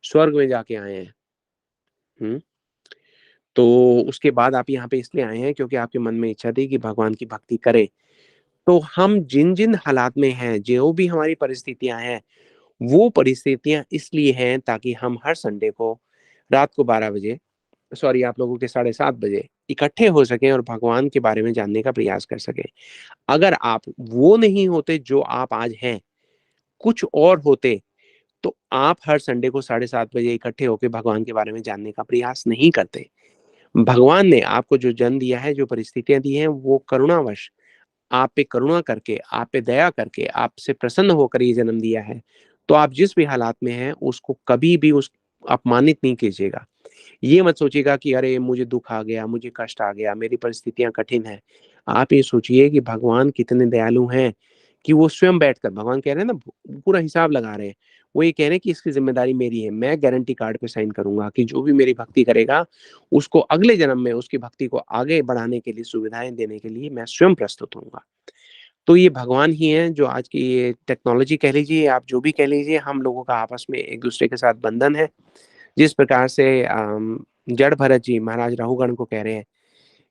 स्वर्ग में जाके आए हैं। हुँ? तो उसके बाद आप यहाँ पे इसलिए आए हैं क्योंकि आपके मन में इच्छा थी कि भगवान की भक्ति करें। तो हम जिन-जिन हालात में हैं, जो भी हमारी परिस्थितियाँ हैं, वो परिस्थितियाँ इसलिए हैं ताकि हम हर संडे को रात को 12 बजे, सॉरी आप लोगों के 7:30 बजे इकट्ठे हो सकें और भगवान के बारे में जानने का प्रयास कर सकें। अगर आप वो नहीं होते जो आप आज हैं, कुछ और होते, तो आप हर संडे को 7:30 बजे इकट्ठे होके भगवान के बारे में जानने का प्रयास नहीं करते। भगवान ने आपको जो जन्म दिया है, जो परिस्थितियाँ दी हैं, वो करुणावश आप पे करुणा करके, आप पे दया करके, आपसे प्रसन्न होकर ये जन्म दिया है। तो आप जिस भी हालात में हैं, उसको कभी भी उस अपमानित नहीं कीजिएगा। ये मत सोचिएगा कि अरे! मुझे दुःख आ गया, मुझे कष्ट आ गया, मेरी परिस्थितियाँ कठिन हैं। आप ये सोचिए कि भगवान कितने दयालु हैं कि वो स्वयं बैठकर भगवान कह रहे हैं ना पूरा हिसाब लगा रहे हैं। वो ये कह रहे हैं कि इसकी ज़िम्मेदारी मेरी है। मैं गारंटी कार्ड पे साइन करूँगा कि जो भी मेरी भक्ति करेगा, उसको अगले जन्म में उसकी भक्ति को आगे बढ़ाने के लिए, सुविधाएँ देने के लिए मैं स्वयं प्रस्तुत होऊँगा। तो ये भगवान ही हैं जो आज की ये टेक्नोलॉजी कह लीजिए, आप जो भी कह लीजिए, हम लोगों का आपस में एक-दूसरे के साथ बंधन है। जिस प्रकार से जड़ भरत जी महाराज राहुगण को कह रहे हैं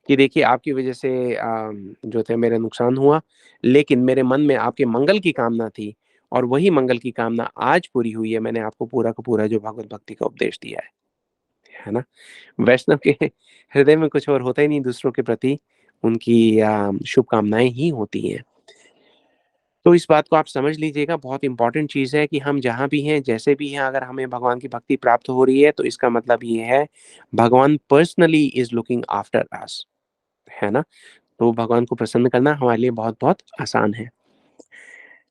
कि देखिए आपकी वजह से जो थे मेरा नुकसान हुआ, लेकिन मेरे मन में आपके मंगल की कामना थी। और वही मंगल की कामना आज पूरी हुई है। मैंने आपको पूरा का पूरा जो भगवत भक्ति का उपदेश दिया है ना? वैष्णव के हृदय में कुछ और होता ही नहीं दूसरों के प्रति, उनकी शुभकामनाएँ ही होती हैं। तो इस बात को आप समझ लीजिएगा, बहुत इंपॉर्टेंट चीज़ है कि हम जहाँ भी हैं, जैसे भी हैं, अगर हमें भगवान की भक्ति प्राप्त हो रही है, तो इसका मतलब ये है, भगवान personally is looking after us, है ना? तो भगवान को प्रसन्न करना हमारे लिए बहुत-बहुत आसान है।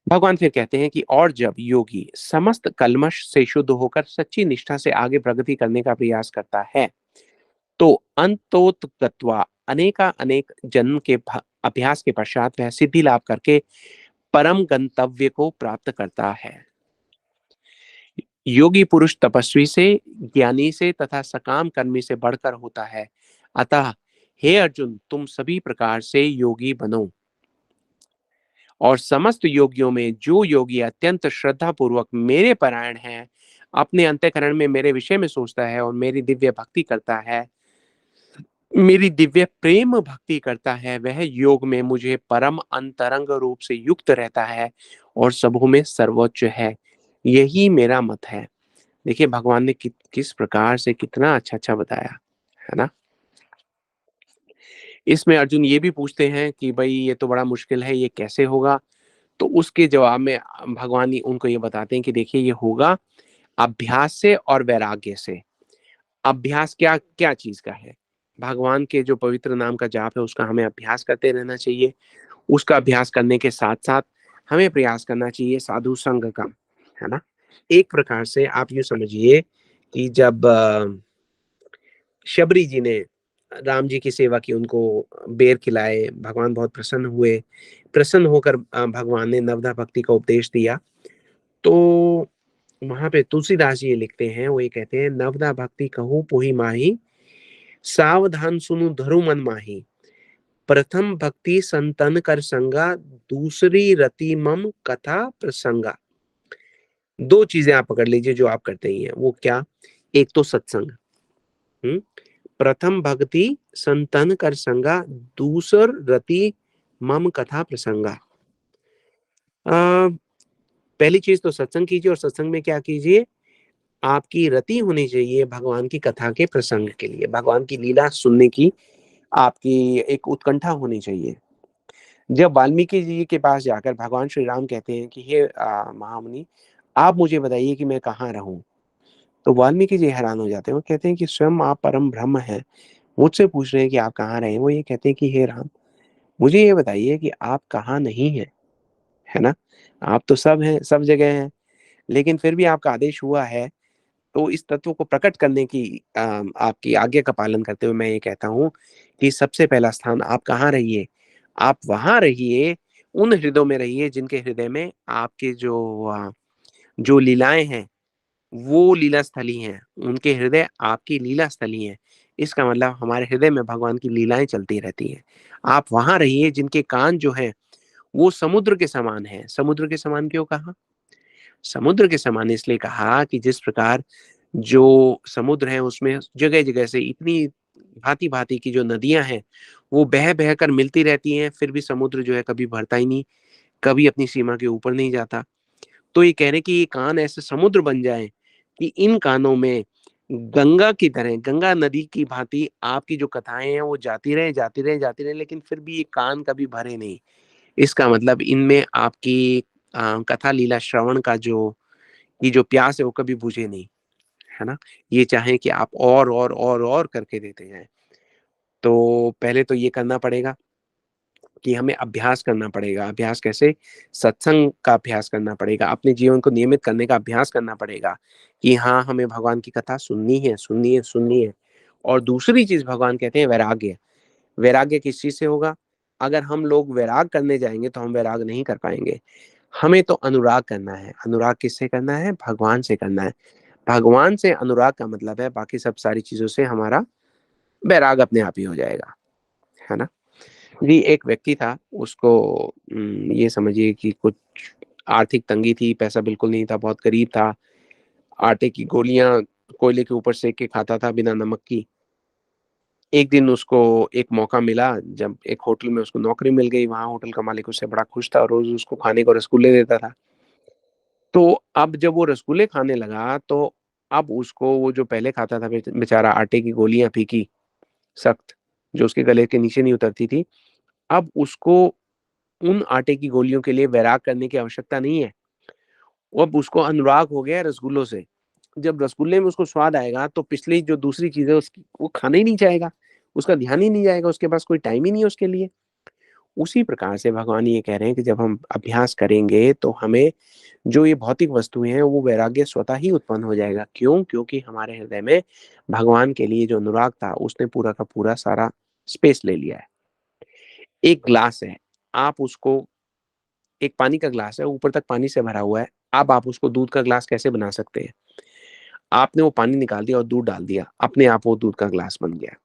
भगवान फिर कहते हैं कि और जब योगी समस्त कल्मश से शुद्ध होकर सच्ची निष्ठा से आगे प्रगति करने का प्रयास करता है, तो अंतोतगत्वा अनेक जन्म के अभ्यास के पश्चात वह सिद्धि लाभ करके परम गंतव्य को प्राप्त करता है। योगी पुरुष तपस्वी से, ज्ञानी से तथा सकाम कर्मी से बढ़कर होता है। अतः हे अर्जुन, तुम सभी प्रकार से योगी बनो, और समस्त योगियों में जो योगी अत्यंत श्रद्धा पूर्वक मेरे परायण है, अपने अंतःकरण में मेरे विषय में सोचता है और मेरी दिव्य भक्ति करता है, मेरी दिव्य प्रेम भक्ति करता है, वह योग में मुझे परम अंतरंग रूप से युक्त रहता है और सबों में सर्वोच्च है। यही मेरा मत है। देखिए भगवान ने किस प्रकार से कितना अच्छा-अच्छा बताया, है ना? इसमें अर्जुन ये भी पूछते हैं कि भई ये तो बड़ा मुश्किल है, ये कैसे होगा? तो उसके जवाब में भगवान ही उनको ये बताते हैं कि देखिए ये होगा अभ्यास से और वैराग्य से। अभ्यास क्या क्या चीज़ का है? भगवान के जो पवित्र नाम का जाप है उसका हमें अभ्यास करते रहना चाहिए। उसका अभ्यास करने के साथ-साथ हमें प्रयास करना चाहिए साधु संग का, है ना? एक प्रकार से आप यूँ समझिए कि जब शबरी जी ने राम जी की सेवा की, उनको बेर खिलाए, भगवान बहुत प्रसन्न हुए। प्रसन्न होकर भगवान ने नवधा भक्ति का उपदेश दिया। तो वहाँ पे तुलसीदास जी ये लिखते हैं, वो ये कहते हैं, नवधा भक्ति कहूँ पुहि माही, सावधान सुनु धरु मन माही। प्रथम भक्ति संतन कर संगा, दूसरी रति मम कथा प्रसंगा। 2 चीज़ें आप पकड़ लीजिए जो आप करते ही हैं, वो क्या? एक तो सत्संग, हुँ? प्रथम भक्ति संतन कर संगा, दूसर रति मम कथा प्रसंगा। अ, पहली चीज़ तो सत्संग कीजिए, और सत्संग में क्या कीजिए? आपकी रति होनी चाहिए भगवान की कथा के प्रसंग के लिए, भगवान की लीला सुनने की आपकी एक उत्कंठा होनी चाहिए। जब वाल्मीकि जी के पास जाकर भगवान श्री राम कहते हैं कि हे महामुनि, आप मुझे बताइए कि मैं कहाँ रहूँ? तो वाल्मीकि जी हैरान हो जाते हैं, वो कहते हैं कि स्वयं आप परम ब्रह्म हैं, मुझसे पूछ रहे हैं कि आप कहाँ रहे हैं? वो ये कहते हैं कि हे राम, मुझे ये बताइए कि आप कहाँ नहीं हैं, है ना? आप तो सब हैं, सब जगह हैं, लेकिन फिर भी आपका आदेश हुआ है, तो इस तत्व को प्रकट करने की आपकी आज्ञा का पालन करते हुए मैं ये कहता हूँ कि सबसे पहला स्थान आप कहाँ रहिए? आप वहाँ रहिए, उन हृदयों में रहिए जिनके हृदय में आपके जो लीलाएँ हैं, वो लीला स्थली हैं, उनके हृदय आपकी लीला स्थली हैं। इसका मतलब हमारे हृदय में भगवान की लीलाएँ चलती रहती हैं। आप वहाँ रहिए जिनके कान जो हैं, वो समुद्र के समान हैं। समुद्र के समान क्यों कहा? समुद्र के समान इसलिए कहा कि जिस प्रकार जो समुद्र है उसमें जगह-जगह से इतनी भाँति-भाँति की जो नदियाँ हैं, वो बह-बह कर मिलती रहती हैं, फिर भी समुद्र जो है कभी भरता ही नहीं, कभी अपनी सीमा के ऊपर नहीं जाता। तो ये कह रहे हैं कि ये कान ऐसे समुद्र बन जाएँ कि इन कानों में गंगा की तरह, गंगा नदी की भाँति आपकी जो कथाएँ हैं वो जाती रहें, जाती रहें, जाती रहें, लेकिन फिर भी ये कान कभी भरे नहीं। इसका मतलब इनमें आपकी कथा लीला श्रवण का ये जो प्यास है वो कभी बुझे नहीं, है ना? ये चाहें कि आप और करके देते जाएँ। तो पहले तो ये करना पड़ेगा कि हमें अभ्यास करना पड़ेगा। अभ्यास कैसे? सत्संग का अभ्यास करना पड़ेगा, अपने जीवन को नियमित करने का अभ्यास करना पड़ेगा कि हाँ, हमें भगवान की कथा सुननी है, सुननी है, सुननी है। और दूसरी चीज़ भगवान कहते हैं वैराग्य। वैराग्य किस चीज़ से होगा? अगर हम लोग वैराग करने जाएँगे तो हम वैराग नहीं कर पाएँगे। हमें तो अनुराग करना है। अनुराग किससे करना है? भगवान से करना है। भगवान से अनुराग का मतलब है बाकी सब सारी चीज़ों से हमारा वैराग अपने आप ही हो जाएगा, है ना? जी, एक व्यक्ति था, उसको ये समझिए कि कुछ आर्थिक तंगी थी, पैसा बिल्कुल नहीं था, बहुत गरीब था। आटे की गोलियाँ कोयले के ऊपर सेक के खाता था बिना नमक की। एक दिन उसको एक मौका मिला, जब एक होटल में उसको नौकरी मिल गई, वहाँ होटल का मालिक उससे बड़ा खुश था और रोज़ उसको खाने को रसगुल्ले देता था। तो अब जब वो रसगुल्ले खाने लगा तो अब उसको वो जो पहले खाता था बेचारा आटे की गोलियाँ फीकी, सख्त, जो उसके गले के नीचे नहीं उतरती थी, अब उसको उन आटे की गोलियों के लिए वैराग करने की आवश्यकता नहीं है। वो अब उसको अनुराग हो गया है रसगुल्लों से। जब रसगुल्ले में उसको स्वाद आएगा तो पिछली जो दूसरी चीज़ें उसकी वो खाना ही नहीं चाहेगा, उसका ध्यान ही नहीं जाएगा, उसके पास कोई टाइम ही नहीं है उसके लिए। उसी प्रकार से भगवान ये कह रहे हैं कि जब हम अभ्यास करेंगे तो हमें जो ये भौतिक वस्तुएँ हैं वो वैराग्य स्वतः ही उत्पन्न हो जाएगा। क्यों? क्योंकि हमारे हृदय में भगवान के लिए जो अनुराग था उसने पूरा का पूरा सारा स्पेस ले लिया है। एक ग्लास है, आप उसको एक पानी का ग्लास है, ऊपर तक पानी से भरा हुआ है, अब आप उसको दूध का ग्लास कैसे बना सकते हैं? आपने वो पानी निकाल दिया और दूध डाल दिया, अपने आप वो दूध का ग्लास बन गया।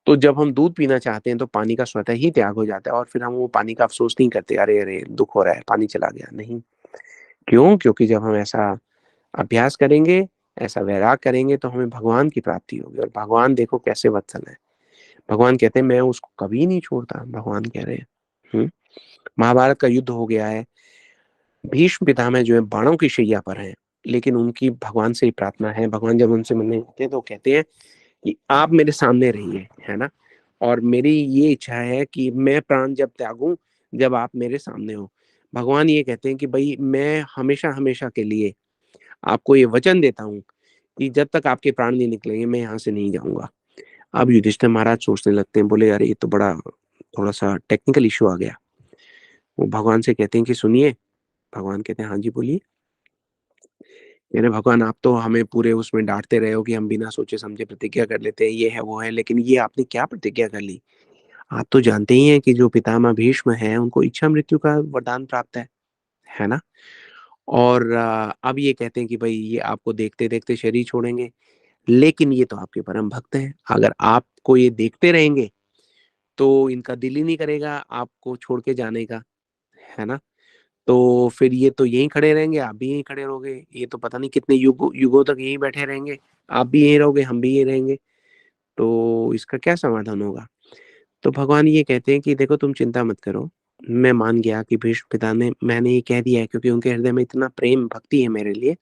तो जब हम दूध पीना चाहते हैं तो पानी का स्वतः ही त्याग हो जाता है और फिर हम वो पानी का अफ़सोस नहीं करते, अरे! अरे! दुःख हो रहा है, पानी चला गया, नहीं। क्यों? क्योंकि जब हम ऐसा अभ्यास करेंगे, ऐसा वैराग करेंगे तो हमें भगवान की प्राप्ति होगी और भगवान देखो कैसे वत्सल हैं। भगवान कहते हैं मैं उसको कभी नहीं छोड़ता, भगवान कह रहे हैं। हुँ? महाभारत का युद्ध हो गया है, भीष्म पितामह जो है बाणों की शैया पर हैं, लेकिन उनकी भगवान से ही प्रार्थना है, भगवान जब उनसे मिलने आते हैं तो कहते हैं कि आप मेरे सामने रहिए, है ना? और मेरी ये इच्छा है कि मैं प्राण जब त्यागूँ, जब आप मेरे सामने हो। भगवान ये कहते हैं कि भई मैं हमेशा-हमेशा के लिए आपको ये वचन देता हूँ कि जब तक आपके प्राण नहीं निकलेंगे, मैं यहाँ से नहीं जाऊँगा। अब युधिष्ठिर महाराज सोचने लगते हैं, बोले अरे ये तो बड़ा थोड़ा-सा टेक्निकल इश्यू आ गया। वो भगवान से कहते हैं कि सुनिए, भगवान कहते हैं, हाँ जी, बोलिए। कह रहे भगवान आप तो हमें पूरे उसमें डाँटते रहे हो कि हम बिना सोचे-समझे प्रतिज्ञा कर लेते हैं, ये है, वो है, लेकिन ये आपने क्या प्रतिज्ञा कर ली? आप तो जानते ही हैं कि जो पितामह भीष्म हैं, उनको इच्छा मृत्यु का वरदान प्राप्त है ना? और अब ये कहते हैं कि भई ये आपको देखते-देखते शरीर छोड़ेंगे, लेकिन ये तो आपके परम भक्त हैं। अगर आपको ये देखते रहेंगे, तो इनका दिल ही नहीं करेगा आपको छोड़ के जाने का, है ना? तो फिर ये तो यहीं खड़े रहेंगे, आप भी यहीं खड़े रहोगे। ये तो पता नहीं कितने युगों तक यहीं बैठे रहेंगे। आप भी यहीं रहोगे, हम भी यहीं रहेंगे। तो इसका क्या समाधान होगा? तो भगवान ये कहते हैं कि देखो तुम चिंता मत करो। मैं मान गया कि भीष्म पिता ने मैंने ये कह दिया है क्योंकि उनके हृदय में इतना प्रेम, भक्ति है मेरे लिए।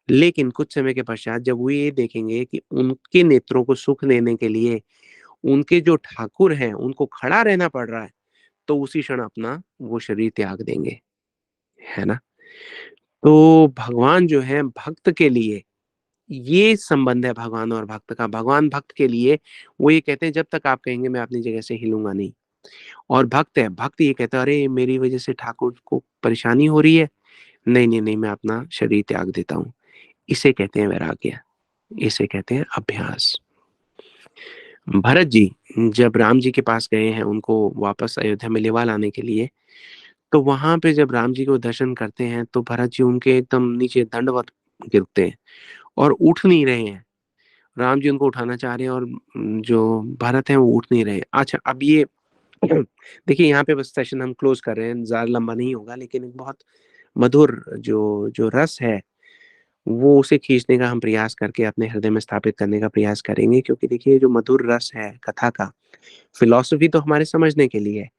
लेकिन कुछ समय के पश्चात जब वो ये देखेंगे कि उनके नेत्रों को सुख देने के लिए उनके जो ठाकुर हैं, उनको खड़ा रहना पड़ रहा है, तो उसी क्षण अपना वो शरीर त्याग देंगे, है ना? तो भगवान जो है भक्त के लिए ये संबंध है भगवान और भक्त का। भगवान भक्त के लिए वो ये कहते हैं जब तक आप कहेंगे मैं अपनी जगह से हिलूँगा नहीं। और भक्त है, भक्त ये कहता है अरे मेरी वज़ह से ठाकुर को परेशानी हो रही है। नहीं, नहीं, नहीं मैं अपना शरीर त्याग देता हूँ। इसे कहते हैं वैराग्य, इसे कहते हैं अभ्यास। भरत जी जब राम जी के पास गए हैं उनको वापस अयोध्या में लेवा लाने के लिए, तो वहाँ पे जब राम जी को दर्शन करते हैं तो भरत जी उनके एकदम नीचे दंडवत गिरते हैं और उठ नहीं रहे हैं। राम जी उनको उठाना चाह रहे हैं और जो भरत हैं वो उठ नहीं रहे। अच्छा अब ये देखिए यहाँ पे बस सेशन हम क्लोज़ कर रहे हैं, ज़्यादा लंबा नहीं होगा लेकिन एक बहुत मधुर जो जो रस है, वो उसे खींचने का हम प्रयास करके अपने हृदय में स्थापित करने का प्रयास करेंगे क्योंकि देखिए जो मधुर रस है कथा का, फ़िलॉसफ़ी तो हमारे समझने के लिए है,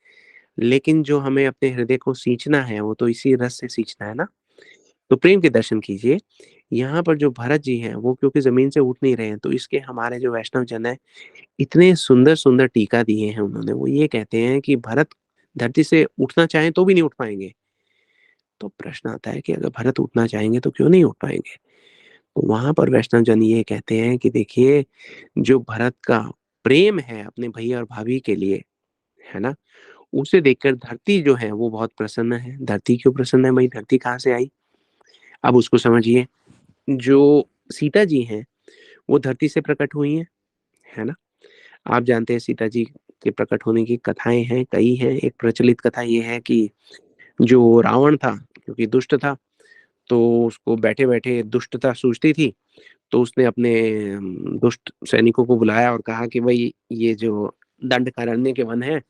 लेकिन जो हमें अपने हृदय को सींचना है, वो तो इसी रस से सींचना है ना। तो प्रेम के दर्शन कीजिए। यहाँ पर जो भरत जी हैं, वो क्योंकि ज़मीन से उठ नहीं रहे हैं, तो इसके हमारे जो वैष्णव जन हैं, इतने सुंदर-सुंदर टीका दिए हैं उन्होंने। वो ये कहते हैं कि भरत धरती से उठना चाहें तो भी नहीं उठ पाएँगे। तो प्रश्न आता है कि अगर भरत उठना चाहेंगे तो क्यों नहीं उठ पाएँगे? तो वहाँ पर वैष्णव जन ये कहते हैं कि देखिए, जो भरत का प्रेम है अपने भैया और भाभी के लिए, है ना? उसे देखकर धरती जो है वो बहुत प्रसन्न है। धरती क्यों प्रसन्न है भई? धरती कहाँ से आई? अब उसको समझिए। जो सीता जी हैं, वो धरती से प्रकट हुई हैं, है ना? आप जानते हैं सीता जी के प्रकट होने की कथाएँ हैं, कई हैं। एक प्रचलित कथा ये है कि जो रावण था, क्योंकि दुष्ट था, तो उसको बैठे-बैठे दुष्टता सूझती थी, तो उसने अपने दुष्ट सैनिकों को बुलाया और कहा कि भई ये जो दंडकारण्य के वन हैं,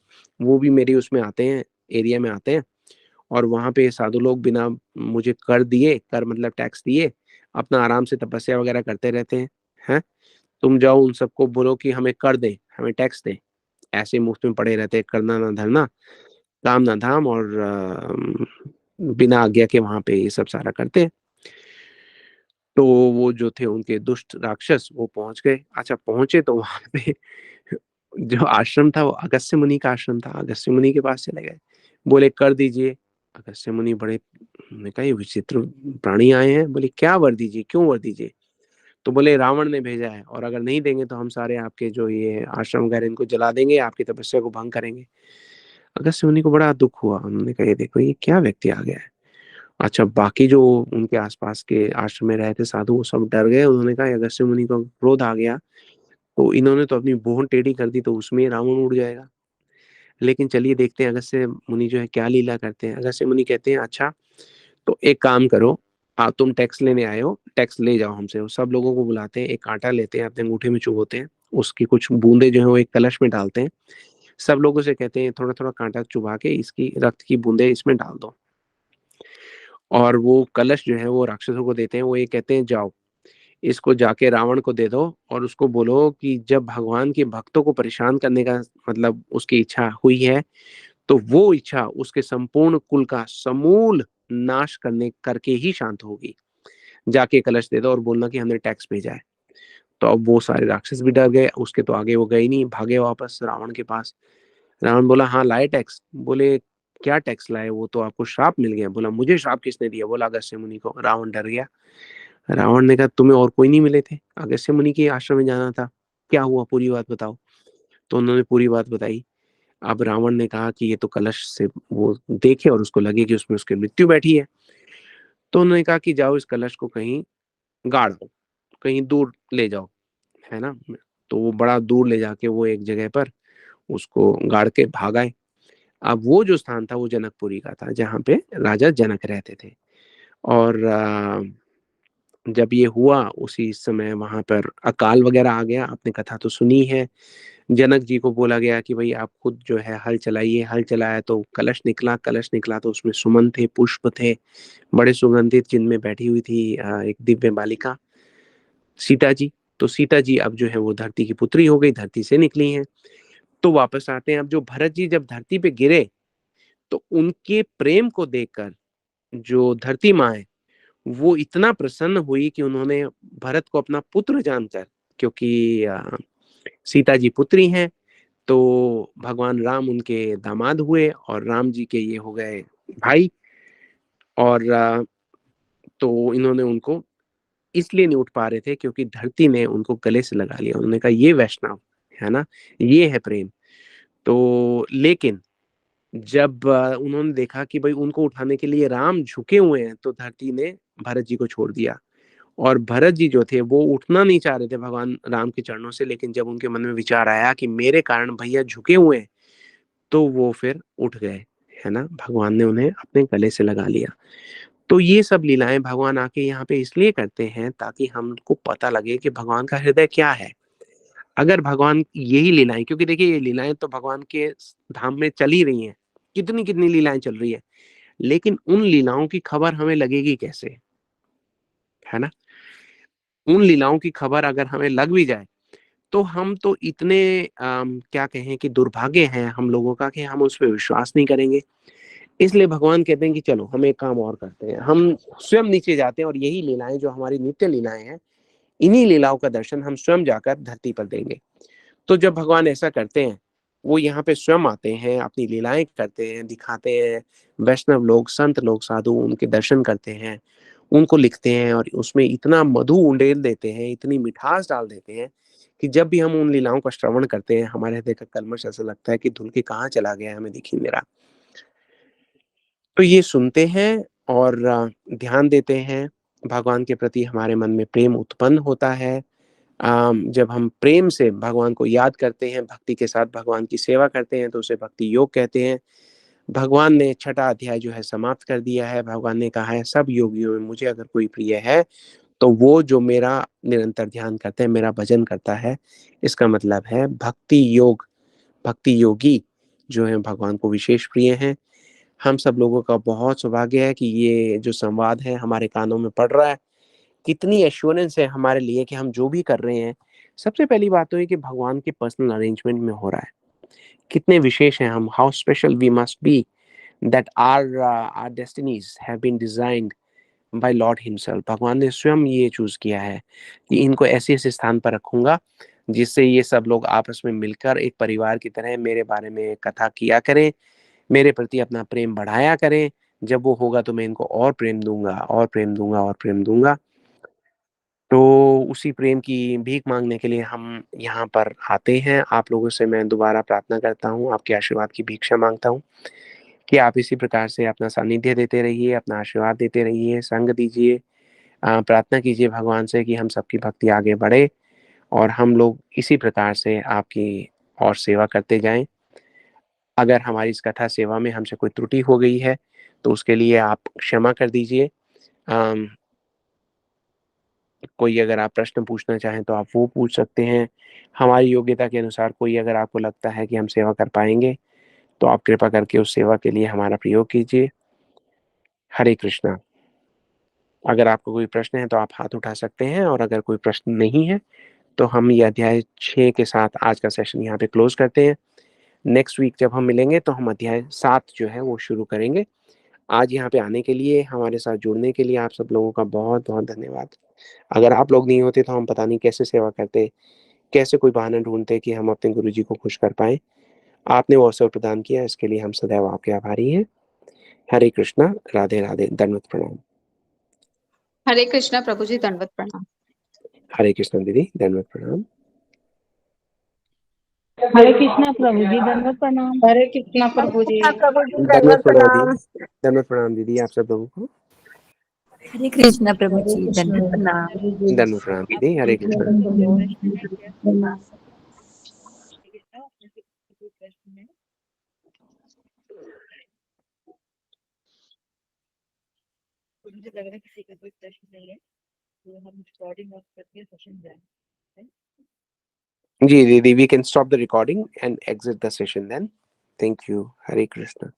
वो भी मेरी उसमें आते हैं, एरिया में आते हैं और वहाँ पे साधु लोग बिना मुझे कर दिए, कर मतलब टैक्स दिए, अपना आराम से तपस्या वगैरह करते रहते हैं, हैं? तुम जाओ उन सबको बोलो कि हमें कर दें, हमें टैक्स दें। ऐसे मुफ्त में पड़े रहते हैं, करना ना धरना, काम ना धाम और बिना आज्ञा के वहां पे ये सब सारा करते हैं। तो वो जो थे उनके दुष्ट राक्षस वो पहुंच गए। अच्छा, पहुंचे तो वहां पे जो आश्रम था वो अगस्त्य मुनि का आश्रम था। अगस्त्य मुनि के पास चले गए, बोले कर दीजिए। अगस्त्य मुनि बड़े, ने कहा ये विचित्र प्राणी आए हैं, बोले क्या वर दीजिए, क्यों वर दीजिए? तो बोले रावण ने भेजा है, और अगर नहीं देंगे तो हम सारे आपके जो ये आश्रम वगैरह इनको जला देंगे, आपकी तपस्या को भंग करेंगे। अगस्त्य मुनि को बड़ा दुख हुआ। उन्होंने कहा ये देखो, ये क्या व्यक्ति आ गया है। अच्छा, बाकी जो उनके आसपास के आश्रम में रहे थे साधु, वो सब डर गए। उन्होंने कहा अगस्त्य मुनि को क्रोध आ गया तो इन्होंने तो अपनी बोहन टेढ़ी कर दी, तो उसमें रावण उड़ जाएगा। लेकिन चलिए देखते हैं अगस्त्य मुनि जो है क्या लीला करते हैं। अगस्त्य मुनि कहते हैं अच्छा, तो एक काम करो, तुम टैक्स लेने आए हो, टैक्स ले जाओ हमसे। वो सब लोगों को बुलाते हैं, एक कांटा लेते हैं, अपने अंगूठे में चुभोते हैं, उसकी कुछ बूंदे जो है वो एक कलश में डालते हैं। सब लोगों से कहते हैं थोड़ा थोड़ा कांटा चुभा के इसकी रक्त की बूंदे इसमें डाल दो, और वो कलश जो है वो राक्षसों को देते हैं। वो ये कहते हैं जाओ, इसको जाके रावण को दे दो, और उसको बोलो कि जब भगवान के भक्तों को परेशान करने का मतलब उसकी इच्छा हुई है, तो वो इच्छा उसके संपूर्ण कुल का समूल नाश करने करके ही शांत होगी। जाके कलश दे दो और बोलना कि हमने टैक्स भेजा है। तो अब वो सारे राक्षस भी डर गए, उसके तो आगे वो गए नहीं, भागे वापस रावण के पास। रावण बोला हाँ लाए टैक्स। बोले क्या टैक्स लाए? वो तो आपको श्राप मिल गया। बोला मुझे श्राप किसने दिया? बोला अगस्त्य मुनि को। रावण डर गया। रावण ने कहा तुम्हें और कोई नहीं मिले थे? अगस्त्य मुनि के आश्रम में जाना था, क्या हुआ पूरी बात बताओ। तो उन्होंने पूरी बात बताई। अब रावण ने कहा कि ये तो कलश से वो देखे और उसको लगे कि उसमें उसकी मृत्यु बैठी है। तो उन्होंने कहा कि जाओ इस कलश को कहीं गाड़ दो, कहीं दूर ले जाओ, है ना। तो वो बड़ा दूर ले जाके वो एक जगह पर उसको गाड़ के भाग आए। अब वो जो स्थान था वो जनकपुरी का था, जहाँ पे राजा जनक रहते थे। और जब ये हुआ उसी समय वहां पर अकाल वगैरह आ गया। आपने कथा तो सुनी है। जनक जी को बोला गया कि भाई आप खुद जो है हल चलाइए। हल चलाया तो कलश निकला। कलश निकला तो उसमें सुमन थे, पुष्प थे, बड़े सुगंधित, जिनमें बैठी हुई थी एक दिव्य बालिका, सीता जी। तो सीता जी अब जो है वो धरती की पुत्री हो गई, धरती से निकली हैं। तो वापस आते हैं। अब जो भरत जी जब धरती पे गिरे, तो उनके प्रेम को देखकर जो धरती माँ है वो इतना प्रसन्न हुई कि उन्होंने भरत को अपना पुत्र जानकर, क्योंकि सीता जी पुत्री हैं, तो भगवान राम उनके दामाद हुए और राम जी के ये हो गए भाई। और तो इन्होंने उनको इसलिए नहीं उठ पा रहे थे क्योंकि धरती ने उनको गले से लगा लिया। उन्होंने कहा ये वैष्णव है ना, ये है प्रेम। तो लेकिन जब उन्होंने देखा कि भाई उनको उठाने के लिए राम झुके हुए हैं, तो धरती ने भरत जी को छोड़ दिया। और भरत जी जो थे वो उठना नहीं चाह रहे थे भगवान राम के चरणों से, लेकिन जब उनके मन में विचार आया कि मेरे कारण भैया झुके हुए हैं, तो वो फिर उठ गए, है ना। भगवान ने उन्हें अपने गले से लगा लिया। तो ये सब लीलाएं भगवान आके यहाँ पे इसलिए करते हैं ताकि हमको पता लगे कि भगवान का हृदय क्या है। अगर भगवान यही लीलाएं, क्योंकि देखिए ये लीलाएं तो भगवान के धाम में चल ही रही हैं, कितनी कितनी लीलाएं चल रही है, लेकिन उन लीलाओं की खबर हमें लगेगी कैसे, है ना। उन लीलाओं की खबर अगर हमें लग भी जाए, तो हम तो इतने क्या कहें कि दुर्भाग्य हैं हम लोगों का कि हम उस पर विश्वास नहीं करेंगे। इसलिए भगवान कहते हैं कि चलो हम एक काम और करते हैं, हम स्वयं नीचे जाते हैं और यही लीलाएं जो हमारी नित्य लीलाएं हैं, इन्हीं लीलाओं का दर्शन हम स्वयं जाकर धरती पर देंगे। तो जब भगवान ऐसा करते हैं, वो यहाँ पे स्वयं आते हैं, अपनी लीलाएं करते हैं, दिखाते हैं। वैष्णव लोग, संत लोग, साधु उनके दर्शन करते हैं, उनको लिखते हैं, और उसमें इतना मधु उंडेल देते हैं, इतनी मिठास डाल देते हैं कि जब भी हम उन लीलाओं का श्रवण करते हैं, हमारे हृदय का कल्मश ऐसा लगता है कि धुल के कहाँ चला गया, हमें दिख ही नहीं रहा। तो ये सुनते हैं और ध्यान देते हैं। भगवान के प्रति हमारे मन में प्रेम उत्पन्न होता है। जब हम प्रेम से भगवान को याद करते हैं, भक्ति के साथ भगवान की सेवा करते हैं, तो उसे भक्ति योग कहते हैं। भगवान ने छठा अध्याय जो है समाप्त कर दिया है। भगवान ने कहा है सब योगियों में मुझे अगर कोई प्रिय है तो वो जो मेरा निरंतर ध्यान करते हैं, मेरा भजन करता है। इसका मतलब है भक्ति योग, भक्ति योगी जो है भगवान को विशेष प्रिय हैं। हम सब लोगों का बहुत सौभाग्य है कि ये जो संवाद है हमारे कानों में पड़ रहा है। कितनी एश्योरेंस है हमारे लिए कि हम जो भी कर रहे हैं, सबसे पहली बात तो ये कि भगवान के पर्सनल अरेंजमेंट में हो रहा है। कितने विशेष हैं हम, how special we must be that our destinies have been designed by Lord himself. भगवान ने स्वयं ये चूज किया है कि इनको ऐसे ऐसे स्थान पर रखूंगा जिससे ये सब लोग आपस में मिलकर एक परिवार की तरह मेरे बारे में कथा किया करें, मेरे प्रति अपना प्रेम बढ़ाया करें। जब वो होगा तो मैं इनको और प्रेम दूंगा और प्रेम दूंगा और प्रेम दूंगा। तो उसी प्रेम की भीख मांगने के लिए हम यहाँ पर आते हैं। आप लोगों से मैं दोबारा प्रार्थना करता हूँ, आपके आशीर्वाद की भिक्षा मांगता हूँ कि आप इसी प्रकार से अपना सानिध्य देते रहिए, अपना आशीर्वाद देते रहिए, संग दीजिए। प्रार्थना कीजिए भगवान से कि हम सबकी भक्ति आगे बढ़े और हम लोग इसी प्रकार से आपकी और सेवा करते जाएं। अगर हमारी इस कथा सेवा में हमसे कोई त्रुटि हो गई है तो उसके लिए आप क्षमा कर दीजिए। अम, कोई अगर आप प्रश्न पूछना चाहें तो आप वो पूछ सकते हैं। हमारी योग्यता के अनुसार कोई अगर आपको लगता है कि हम सेवा कर पाएंगे तो आप कृपा करके उस सेवा के लिए हमारा प्रयोग कीजिए। हरे कृष्णा। अगर आपको कोई प्रश्न है तो आप हाथ उठा सकते हैं, और अगर कोई प्रश्न नहीं है तो हम ये अध्याय 6 के साथ आज का सेशन यहाँ पे क्लोज करते हैं। नेक्स्ट वीक जब हम मिलेंगे तो हम अध्याय 7 जो है वो शुरू करेंगे। आज यहाँ पे आने के लिए, हमारे साथ जुड़ने के लिए आप सब लोगों का बहुत बहुत धन्यवाद। अगर आप लोग नहीं होते तो हम पता नहीं कैसे सेवा करते, कैसे कोई बहाना ढूंढते कि हम अपने गुरु जी को खुश कर पाए। आपने वो अवसर प्रदान किया, इसके लिए हम सदैव आपके आभारी हैं। हरे कृष्णा, राधे राधे, दंडवत प्रणाम। हरे कृष्णा प्रभु जी, दंडवत प्रणाम। हरे कृष्णा दीदी, दंडवत प्रणाम। हरे कृष्णा प्रभु जी, दंडवत प्रणाम। हरे कृष्णा प्रभु जी, दंडवत प्रणाम दी, दंडवत प्रणाम दीदी आप सब लोगों को। हरे कृष्णा प्रभु जी, दंडवत प्रणाम। दंडवत प्रणाम दीदी, हरे कृष्णा। मुझे लग रहा है किसी का कोई प्रश्न नहीं है तो हम रिकॉर्डिंग ऑफ करके सेशन जाएं। जी दीदी, we can stop the recording and exit the session then. Thank you. Hare Krishna.